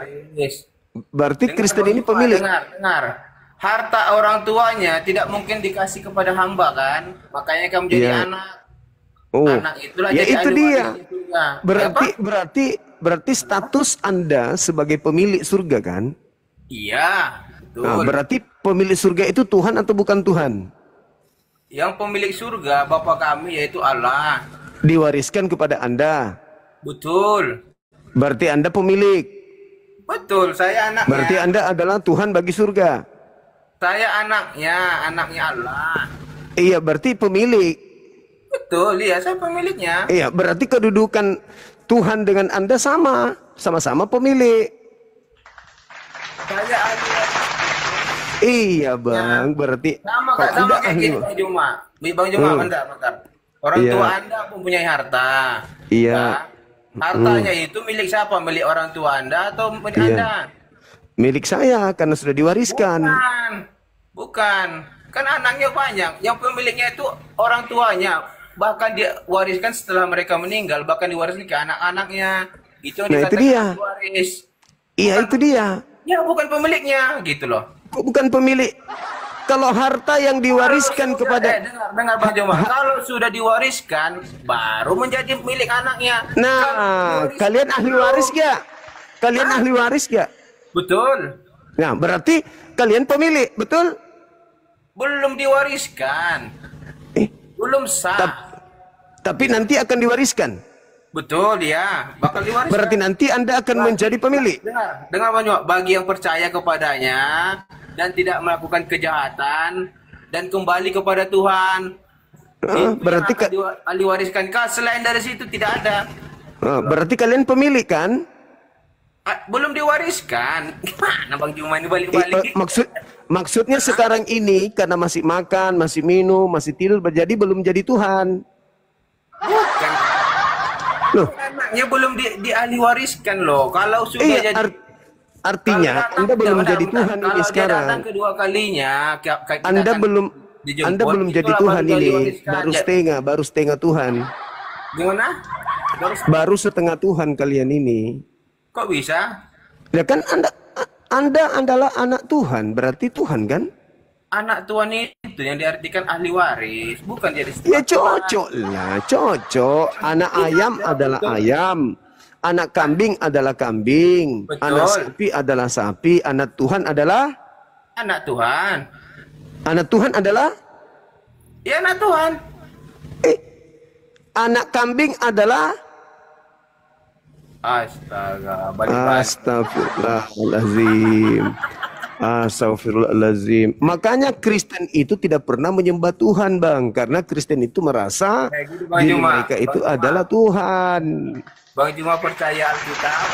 [SPEAKER 4] Berarti Kristen ini pemilik.
[SPEAKER 20] Dengar. Harta orang tuanya tidak mungkin dikasih kepada hamba kan? Makanya kamu jadi anak. Anak itulah
[SPEAKER 4] ya
[SPEAKER 20] jadi
[SPEAKER 4] itu
[SPEAKER 20] ahli
[SPEAKER 4] dia.
[SPEAKER 20] waris.
[SPEAKER 4] Berarti status Anda sebagai pemilik surga kan?
[SPEAKER 20] Iya, betul.
[SPEAKER 4] Nah, berarti pemilik surga itu Tuhan atau bukan Tuhan?
[SPEAKER 20] Yang pemilik surga Bapa kami yaitu Allah.
[SPEAKER 4] Diwariskan kepada Anda.
[SPEAKER 20] Betul.
[SPEAKER 4] Berarti Anda pemilik.
[SPEAKER 20] Betul, saya anaknya.
[SPEAKER 4] Berarti Anda adalah Tuhan bagi surga.
[SPEAKER 20] Saya anaknya Allah.
[SPEAKER 4] Iya, berarti pemilik.
[SPEAKER 20] Betul, iya saya pemiliknya.
[SPEAKER 4] Iya, berarti kedudukan Tuhan dengan Anda sama-sama pemilik.
[SPEAKER 20] Saya ahli waris.
[SPEAKER 4] Iya, Bang, berarti
[SPEAKER 20] sama kayak gitu, Bang Juma. Bang Juma, bentar. Orang tua Anda mempunyai harta.
[SPEAKER 4] Iya.
[SPEAKER 20] Hartanya itu milik siapa? Milik orang tua Anda atau milik Anda?
[SPEAKER 4] Milik saya karena sudah diwariskan.
[SPEAKER 20] Bukan. Kan anaknya banyak. Yang pemiliknya itu orang tuanya. Bahkan dia wariskan setelah mereka meninggal. Bahkan diwariskan ke anak-anaknya. Itu yang
[SPEAKER 4] itu dia.
[SPEAKER 20] Waris.
[SPEAKER 4] Iya, itu dia.
[SPEAKER 20] Ya, bukan pemiliknya. Gitu loh.
[SPEAKER 4] Kok bukan pemilik? Kalau harta yang diwariskan kepada...
[SPEAKER 20] Dengar Bang Joma. Kalau sudah diwariskan, baru menjadi milik anaknya.
[SPEAKER 4] Nah, kalian ahli waris gak? Kalian ahli waris gak?
[SPEAKER 20] Betul.
[SPEAKER 4] Nah, berarti kalian pemilik, betul?
[SPEAKER 20] Belum diwariskan. Belum sah.
[SPEAKER 4] Tapi nanti akan diwariskan.
[SPEAKER 20] Betul ya, bakal diwariskan.
[SPEAKER 4] Berarti nanti Anda akan menjadi pemilik.
[SPEAKER 20] Dengar Bang Joma, bagi yang percaya kepadanya dan tidak melakukan kejahatan dan kembali kepada Tuhan.
[SPEAKER 4] Berarti
[SPEAKER 20] diwariskan. Selain dari situ tidak ada.
[SPEAKER 4] Berarti kalian pemilik kan?
[SPEAKER 20] Belum diwariskan. Gimana Bang Juma ini balik-balik?
[SPEAKER 4] Maksudnya sekarang ini karena masih makan, masih minum, masih tidur, jadi belum jadi Tuhan.
[SPEAKER 20] Bukan.
[SPEAKER 4] Loh,
[SPEAKER 20] anaknya belum diahli wariskan loh. Kalau sudah jadi
[SPEAKER 4] artinya Anda belum jadi Tuhan ini sekarang.
[SPEAKER 20] Kalau kedua kalinya
[SPEAKER 4] Anda belum jadi Tuhan ini, baru setengah Tuhan.
[SPEAKER 20] Gimana?
[SPEAKER 4] Baru setengah Tuhan kalian ini.
[SPEAKER 20] Kok bisa?
[SPEAKER 4] Ya kan Anda adalah anak Tuhan, berarti Tuhan kan?
[SPEAKER 20] Anak Tuhan itu yang diartikan ahli waris, bukan jadi
[SPEAKER 4] ya cocok lah, cocok. Anak ayam adalah ayam, anak kambing adalah kambing, anak sapi adalah sapi, anak Tuhan adalah
[SPEAKER 20] anak Tuhan.
[SPEAKER 4] Anak Tuhan adalah
[SPEAKER 20] ya anak Tuhan.
[SPEAKER 4] Anak kambing adalah
[SPEAKER 20] astaga,
[SPEAKER 4] astagfirullahaladzim. Astagfirullahaladzim. Makanya Kristen itu tidak pernah menyembah Tuhan, Bang. Karena Kristen itu merasa diri mereka itu adalah Tuhan.
[SPEAKER 20] Bang Juma percaya Alkitab?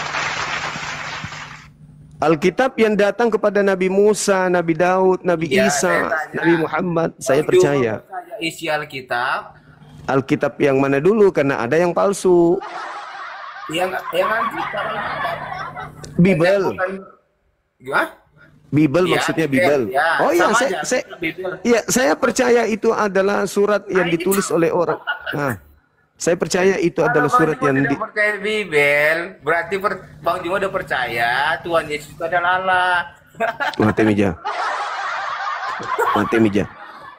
[SPEAKER 4] Alkitab yang datang kepada Nabi Musa, Nabi Daud, Nabi Isa, Nabi Muhammad. Saya percaya.
[SPEAKER 20] Isi Alkitab.
[SPEAKER 4] Alkitab yang mana dulu? Karena ada yang palsu.
[SPEAKER 20] Yang Alkitab.
[SPEAKER 4] Bible.
[SPEAKER 20] Gimana?
[SPEAKER 4] Bible
[SPEAKER 20] Ya,
[SPEAKER 4] maksudnya Bible.
[SPEAKER 20] ya,
[SPEAKER 4] Oh iya,
[SPEAKER 20] sama
[SPEAKER 4] saya,
[SPEAKER 20] aja,
[SPEAKER 4] saya,
[SPEAKER 20] Bible.
[SPEAKER 4] ya, saya percaya itu adalah surat yang ditulis oleh orang. Nah, saya percaya itu adalah
[SPEAKER 20] Kalau
[SPEAKER 4] surat
[SPEAKER 20] Bang Juma
[SPEAKER 4] yang
[SPEAKER 20] tidak percaya Bible, berarti Bang Juma udah percaya Tuhan Yesus itu adalah Allah.
[SPEAKER 4] Mati meja. Mati meja.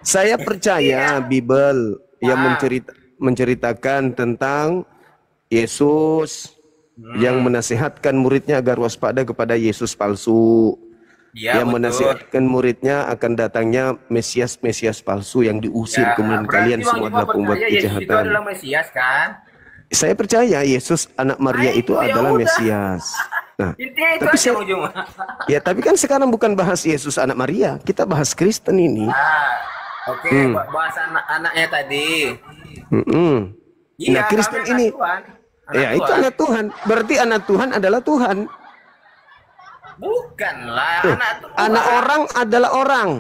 [SPEAKER 4] Saya percaya Bible yang menceritakan tentang Yesus yang menasihatkan muridnya agar waspada kepada Yesus palsu.
[SPEAKER 20] Ya,
[SPEAKER 4] yang
[SPEAKER 20] betul.
[SPEAKER 4] menasihatkan muridnya akan datangnya Mesias palsu yang diusir kemudian kalian
[SPEAKER 20] Bang
[SPEAKER 4] semua
[SPEAKER 20] Juma
[SPEAKER 4] adalah pembuat
[SPEAKER 20] percaya Yesus itu
[SPEAKER 4] kejahatan.
[SPEAKER 20] adalah Mesias kan?
[SPEAKER 4] Saya percaya Yesus anak Maria itu
[SPEAKER 20] ya
[SPEAKER 4] adalah
[SPEAKER 20] udah.
[SPEAKER 4] Mesias. Nah,
[SPEAKER 20] Intinya itu
[SPEAKER 4] tapi
[SPEAKER 20] aja
[SPEAKER 4] saya,
[SPEAKER 20] Bang Juma.
[SPEAKER 4] ya tapi kan sekarang bukan bahas Yesus anak Maria, kita bahas Kristen ini.
[SPEAKER 20] Oke, bahas anaknya tadi. Iya,
[SPEAKER 4] Nah, Kristen
[SPEAKER 20] kami
[SPEAKER 4] ini,
[SPEAKER 20] anak Tuhan.
[SPEAKER 4] ya itu anak Tuhan. Berarti anak Tuhan adalah Tuhan.
[SPEAKER 20] Bukanlah anak Tuhan.
[SPEAKER 4] Anak orang adalah orang.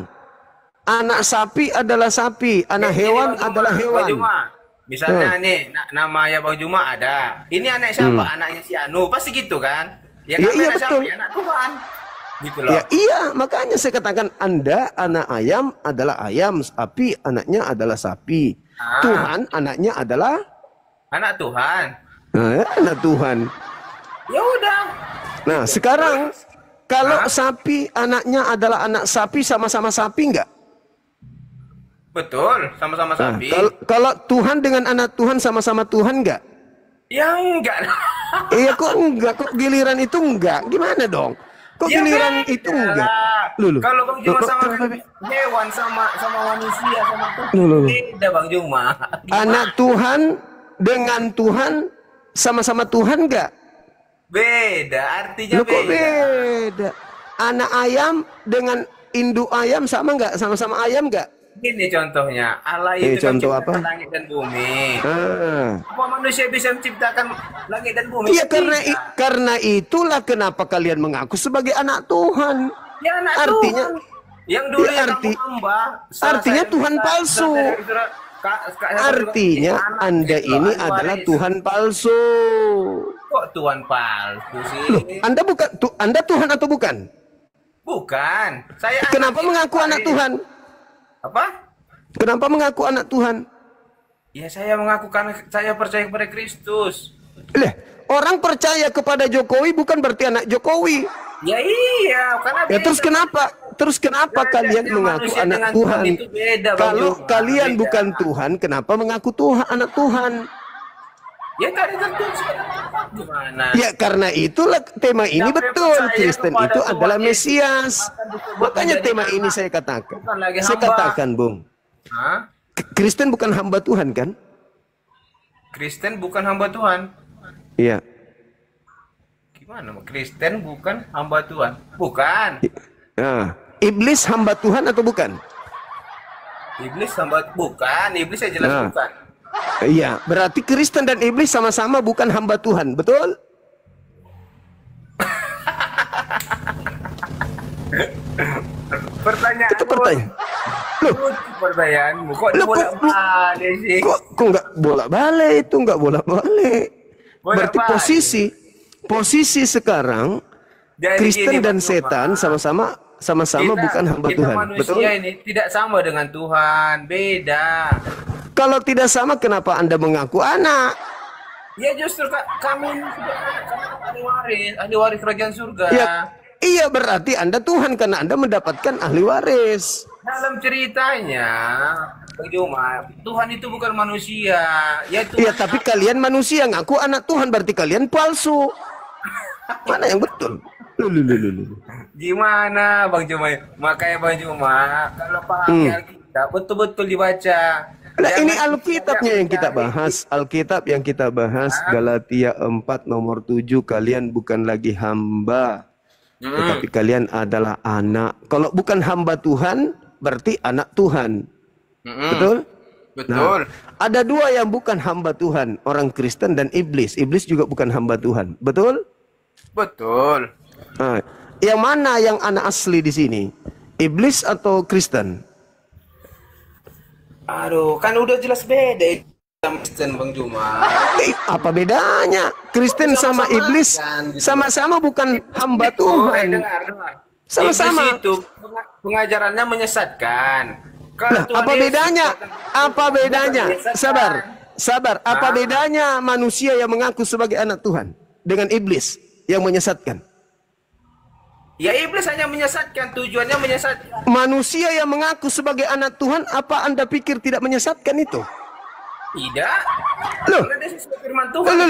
[SPEAKER 4] Anak sapi adalah sapi. Anak hewan adalah hewan.
[SPEAKER 20] Bang Juma, misalnya nih nama ya Bang Juma ada. Ini anak siapa? Anaknya si Anu. Pasti gitu kan? Ya,
[SPEAKER 4] Iya,
[SPEAKER 20] kami
[SPEAKER 4] iya,
[SPEAKER 20] anak siapa?
[SPEAKER 4] betul.
[SPEAKER 20] Ya, anak Tuhan. Gitu loh.
[SPEAKER 4] Ya iya, makanya saya katakan Anda anak ayam adalah ayam, sapi anaknya adalah sapi. Tuhan anaknya adalah
[SPEAKER 20] Anak Tuhan.
[SPEAKER 4] anak Tuhan.
[SPEAKER 20] Ya udah.
[SPEAKER 4] Nah, sekarang kalau sapi anaknya adalah anak sapi sama-sama sapi enggak?
[SPEAKER 20] Betul, sama-sama
[SPEAKER 4] Nah,
[SPEAKER 20] sapi.
[SPEAKER 4] kalau Tuhan dengan anak Tuhan sama-sama Tuhan enggak?
[SPEAKER 20] Ya enggak.
[SPEAKER 4] Iya kok enggak? Kok giliran itu enggak? Gimana dong? Kok
[SPEAKER 20] Ya
[SPEAKER 4] giliran
[SPEAKER 20] beda
[SPEAKER 4] itu enggak?
[SPEAKER 20] lah. Kalau Bang Juma sama
[SPEAKER 4] Loh,
[SPEAKER 20] hewan sama manusia sama Tuhan.
[SPEAKER 4] Loh.
[SPEAKER 20] Beda Bang Juma.
[SPEAKER 4] anak Tuhan dengan Tuhan sama-sama Tuhan enggak?
[SPEAKER 20] Beda, artinya
[SPEAKER 4] Loh, kok
[SPEAKER 20] beda.
[SPEAKER 4] beda? Anak ayam dengan induk ayam sama enggak? Sama-sama ayam enggak?
[SPEAKER 20] Gini contohnya, Allah itu kan
[SPEAKER 4] contoh
[SPEAKER 20] menciptakan
[SPEAKER 4] apa?
[SPEAKER 20] langit dan bumi.
[SPEAKER 4] Ah.
[SPEAKER 20] Apa manusia bisa menciptakan langit dan bumi?
[SPEAKER 4] Iya
[SPEAKER 20] Tidak.
[SPEAKER 4] karena itulah kenapa kalian mengaku sebagai anak Tuhan.
[SPEAKER 20] Ya anak
[SPEAKER 4] Artinya
[SPEAKER 20] Tuhan. Yang dulu
[SPEAKER 4] ya,
[SPEAKER 20] yang kamu hamba.
[SPEAKER 4] artinya Tuhan palsu. Artinya Anda ini adalah Tuhan palsu.
[SPEAKER 20] Kok Tuhan palsu sih?
[SPEAKER 4] Loh, Anda bukan Anda Tuhan atau bukan?
[SPEAKER 20] Bukan. Saya
[SPEAKER 4] Kenapa mengaku anak Tuhan?
[SPEAKER 20] Apa?
[SPEAKER 4] Kenapa mengaku anak Tuhan?
[SPEAKER 20] Ya saya mengaku karena saya percaya kepada Kristus.
[SPEAKER 4] Lah, orang percaya kepada Jokowi bukan berarti anak Jokowi.
[SPEAKER 20] Ya iya, karena
[SPEAKER 4] Ya
[SPEAKER 20] beda.
[SPEAKER 4] terus kenapa kalian mengaku
[SPEAKER 20] manusia
[SPEAKER 4] anak
[SPEAKER 20] dengan
[SPEAKER 4] Tuhan?
[SPEAKER 20] Tuhan itu beda, Bang
[SPEAKER 4] Kalau
[SPEAKER 20] Juma.
[SPEAKER 4] kalian
[SPEAKER 20] Beda.
[SPEAKER 4] bukan Tuhan, kenapa mengaku Tuhan anak Tuhan?
[SPEAKER 20] Ya tadi tentu gimana?
[SPEAKER 4] Ya karena itulah tema ini
[SPEAKER 20] Yang
[SPEAKER 4] betul.
[SPEAKER 20] percaya
[SPEAKER 4] Kristen
[SPEAKER 20] kepada
[SPEAKER 4] itu
[SPEAKER 20] Tuhan
[SPEAKER 4] adalah
[SPEAKER 20] Yesus
[SPEAKER 4] Mesias. Makanya
[SPEAKER 20] menjadi
[SPEAKER 4] tema ini
[SPEAKER 20] anak.
[SPEAKER 4] saya katakan.
[SPEAKER 20] Bukan lagi
[SPEAKER 4] Saya
[SPEAKER 20] hamba.
[SPEAKER 4] katakan, Bung.
[SPEAKER 20] Hah?
[SPEAKER 4] Kristen bukan hamba Tuhan kan?
[SPEAKER 20] Kristen bukan hamba Tuhan.
[SPEAKER 4] Iya.
[SPEAKER 20] Gimana? Kristen bukan hamba Tuhan? Bukan.
[SPEAKER 4] Nah, iblis hamba Tuhan atau bukan?
[SPEAKER 20] Iblis hamba bukan. Iblis saya jelas
[SPEAKER 4] Nah.
[SPEAKER 20] bukan.
[SPEAKER 4] Iya, berarti Kristen dan iblis sama-sama bukan hamba Tuhan, betul?
[SPEAKER 20] Pertanyaan.
[SPEAKER 4] Itu pertanyaan. Loh,
[SPEAKER 20] pertanyaanmu kok
[SPEAKER 4] Loh,
[SPEAKER 20] bolak-balik sih?
[SPEAKER 4] Kok nggak bolak-balik itu nggak bolak-balik? Berarti
[SPEAKER 20] Bolak-balik.
[SPEAKER 4] posisi sekarang
[SPEAKER 20] Jadi
[SPEAKER 4] Kristen
[SPEAKER 20] gini,
[SPEAKER 4] dan
[SPEAKER 20] Bang
[SPEAKER 4] setan sama-sama bukan hamba
[SPEAKER 20] kita
[SPEAKER 4] Tuhan,
[SPEAKER 20] manusia
[SPEAKER 4] betul?
[SPEAKER 20] ini tidak sama dengan Tuhan, beda.
[SPEAKER 4] Kalau tidak sama, kenapa Anda mengaku anak?
[SPEAKER 20] Ya justru kami ahli waris kerajaan surga.
[SPEAKER 4] Ya, iya berarti Anda Tuhan karena Anda mendapatkan ahli waris.
[SPEAKER 20] Dalam ceritanya, Bang Juma, Tuhan itu bukan manusia. Ya Tuhan.
[SPEAKER 4] Iya, tapi kalian manusia ngaku anak Tuhan berarti kalian palsu. Mana yang betul? Loh.
[SPEAKER 20] Gimana Bang Juma? Makanya Bang Juma, kalau paham Alkitab betul-betul dibaca.
[SPEAKER 4] Nah, ini Alkitabnya yang kita bahas. Alkitab yang kita bahas Galatia 4 nomor 7, kalian bukan lagi hamba, tetapi kalian adalah anak. Kalau bukan hamba Tuhan, berarti anak Tuhan. Betul?
[SPEAKER 20] Betul.
[SPEAKER 4] Nah, ada dua yang bukan hamba Tuhan, orang Kristen dan iblis. Iblis juga bukan hamba Tuhan. Betul?
[SPEAKER 20] Betul.
[SPEAKER 4] Nah, yang mana yang anak asli di sini? Iblis atau Kristen?
[SPEAKER 20] Aduh, kan udah jelas beda. Kristen Bang Juma.
[SPEAKER 4] Apa bedanya? Kristen sama iblis sama-sama bukan hamba Tuhan. Sama-sama.
[SPEAKER 20] Iblis itu pengajarannya menyesatkan.
[SPEAKER 4] Nah, apa bedanya? Apa bedanya? Sabar. Apa bedanya manusia yang mengaku sebagai anak Tuhan dengan iblis yang menyesatkan?
[SPEAKER 20] Ya iblis hanya menyesatkan, tujuannya menyesatkan.
[SPEAKER 4] Manusia yang mengaku sebagai anak Tuhan, apa Anda pikir tidak menyesatkan itu?
[SPEAKER 20] Tidak.
[SPEAKER 4] Loh.
[SPEAKER 20] Firman Tuhan.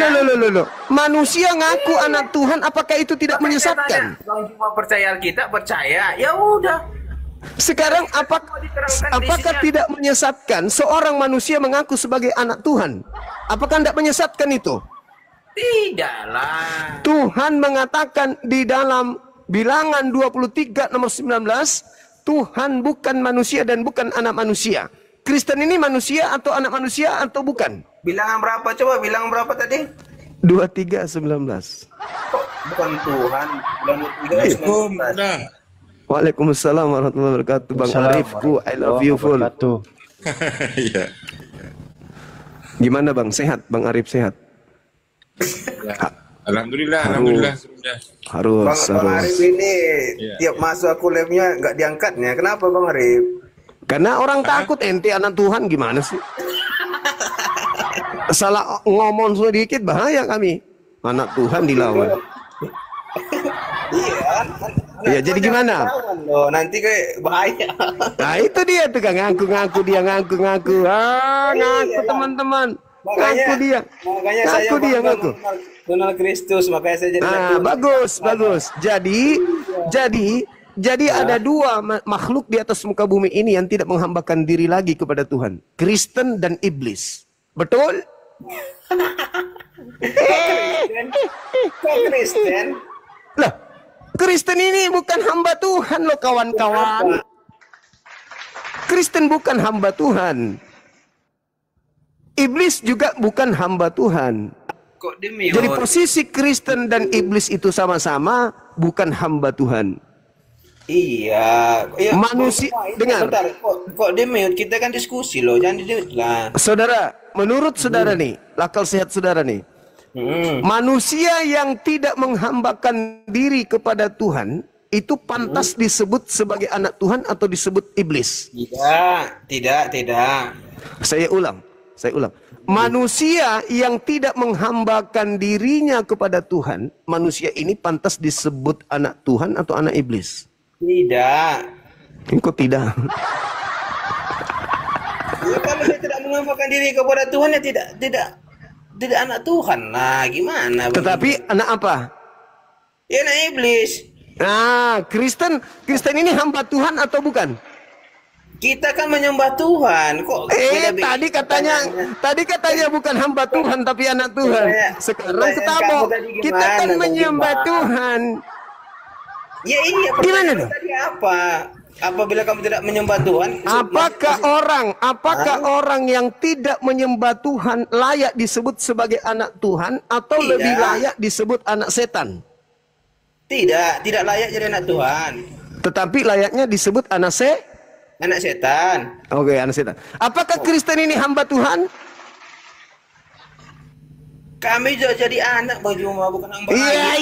[SPEAKER 4] Loh. Manusia ngaku anak Tuhan, apakah itu tidak menyesatkan?
[SPEAKER 20] Bang Juma percaya kita percaya. Ya udah.
[SPEAKER 4] Sekarang apakah tidak menyesatkan seorang manusia mengaku sebagai anak Tuhan? Apakah tidak menyesatkan itu?
[SPEAKER 20] Tidaklah.
[SPEAKER 4] Tuhan mengatakan di dalam Bilangan 23 nomor 19, Tuhan bukan manusia dan bukan anak manusia. Kristen ini manusia atau anak manusia atau bukan?
[SPEAKER 20] Bilangan berapa coba? Bilangan berapa tadi?
[SPEAKER 4] 23:19.
[SPEAKER 20] Bukan Tuhan. Bilangan 23:19.
[SPEAKER 4] Waalaikumsalam warahmatullahi wabarakatuh. Bang Arifku, I love you full.
[SPEAKER 13] Iya.
[SPEAKER 4] Gimana Bang? Sehat? Bang Arif sehat?
[SPEAKER 13] Alhamdulillah.
[SPEAKER 4] Harus.
[SPEAKER 20] Bang Arif ini tiap masuk aku live-nya nggak diangkatnya. Kenapa Bang Arif?
[SPEAKER 4] Karena orang takut ente anak Tuhan gimana sih? Salah ngomong sedikit bahaya kami. Anak Tuhan dilawan. Iya, jadi gimana?
[SPEAKER 20] Nanti kayak bahaya.
[SPEAKER 4] Nah itu dia tuh kan ngaku dia ngaku. Ngaku teman-teman. Ngaku dia.
[SPEAKER 20] Makanya saya
[SPEAKER 4] ngaku.
[SPEAKER 20] Kenal Kristus, makanya saya jadi
[SPEAKER 4] bagus. Jadi ada dua makhluk di atas muka bumi ini yang tidak menghambakan diri lagi kepada Tuhan. Kristen dan iblis. Betul?
[SPEAKER 20] Kok Kristen?
[SPEAKER 4] Lah, Kristen ini bukan hamba Tuhan loh kawan-kawan. Kristen bukan hamba Tuhan. Iblis juga bukan hamba Tuhan.
[SPEAKER 20] Kok demi?
[SPEAKER 4] Jadi posisi Kristen dan iblis itu sama-sama bukan hamba Tuhan.
[SPEAKER 20] Iya.
[SPEAKER 4] Manusia, dengar.
[SPEAKER 20] Bentar, kok di-mute? Kita kan diskusi loh, jangan di-mute lah.
[SPEAKER 4] Saudara, menurut saudara nih, akal sehat saudara nih. Manusia yang tidak menghambakan diri kepada Tuhan itu pantas disebut sebagai anak Tuhan atau disebut iblis?
[SPEAKER 20] Tidak.
[SPEAKER 4] Saya ulang. Manusia yang tidak menghambakan dirinya kepada Tuhan, manusia ini pantas disebut anak Tuhan atau anak iblis?
[SPEAKER 20] Tidak.
[SPEAKER 4] Kok tidak?
[SPEAKER 20] Ya, kalau dia tidak menghambakan diri kepada Tuhan ya tidak anak Tuhan. Nah, gimana?
[SPEAKER 4] Tetapi anak apa?
[SPEAKER 20] Ya anak iblis.
[SPEAKER 4] Nah, Kristen ini hamba Tuhan atau bukan?
[SPEAKER 20] Kita kan menyembah Tuhan. Kok
[SPEAKER 4] tadi katanya bukan hamba Tuhan tapi anak Tuhan. Sekarang kita kan menyembah Tuhan.
[SPEAKER 20] Ya iya,
[SPEAKER 4] gimana dong?
[SPEAKER 20] Tadi apa? Apabila kamu tidak menyembah Tuhan,
[SPEAKER 4] apakah orang yang tidak menyembah Tuhan layak disebut sebagai anak Tuhan atau lebih layak disebut anak setan?
[SPEAKER 20] Tidak layak jadi anak Tuhan.
[SPEAKER 4] Tetapi layaknya disebut anak
[SPEAKER 20] setan.
[SPEAKER 4] Oke, anak setan. Apakah Kristen ini hamba Tuhan?
[SPEAKER 20] Kami juga jadi anak Bang Juma, bukan hamba.
[SPEAKER 4] Iya.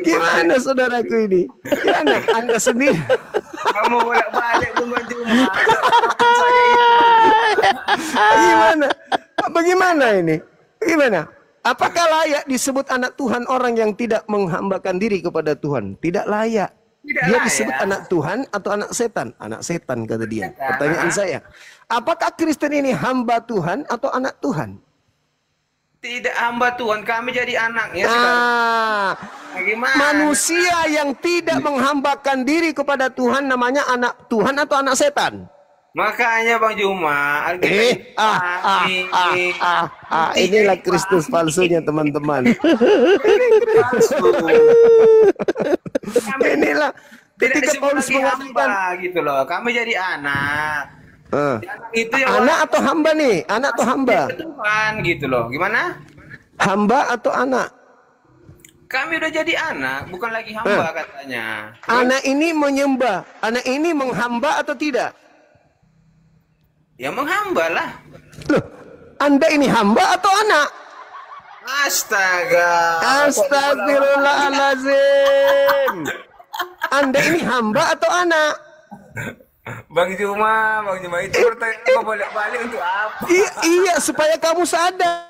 [SPEAKER 4] Gimana saudaraku ini? Gimana Anda sendiri?
[SPEAKER 20] Kamu bolak-balik Bang Juma.
[SPEAKER 4] Gimana? Bagaimana ini? Gimana? Apakah layak disebut anak Tuhan orang yang tidak menghambakan diri kepada Tuhan? Tidak layak. Dia disebut anak Tuhan atau anak setan? Anak setan kata dia. Pertanyaan saya, apakah Kristen ini hamba Tuhan atau anak Tuhan?
[SPEAKER 20] Tidak hamba Tuhan, kami jadi anaknya. Gimana?
[SPEAKER 4] Manusia yang tidak menghambakan diri kepada Tuhan namanya anak Tuhan atau anak setan?
[SPEAKER 20] Makanya Bang Juma,
[SPEAKER 4] inilah Kristus palsunya teman-teman. Inilah ketika Paulus mengatakan
[SPEAKER 20] gitu loh, kami jadi anak. Itu
[SPEAKER 4] anak atau hamba nih? Anak atau hamba?
[SPEAKER 20] Tuhan gitu loh. Gimana?
[SPEAKER 4] Hamba atau anak?
[SPEAKER 20] Kami udah jadi anak, bukan lagi hamba katanya.
[SPEAKER 4] Anak ini menyembah, anak ini menghamba atau tidak?
[SPEAKER 20] Ya menghamba lah.
[SPEAKER 4] Loh, Anda ini hamba atau anak?
[SPEAKER 20] Astaga.
[SPEAKER 4] Astagfirullahaladzim. Anda ini hamba atau anak?
[SPEAKER 20] Bang Juma itu pertanyaan balik-balik untuk apa?
[SPEAKER 4] Iya, supaya kamu sadar.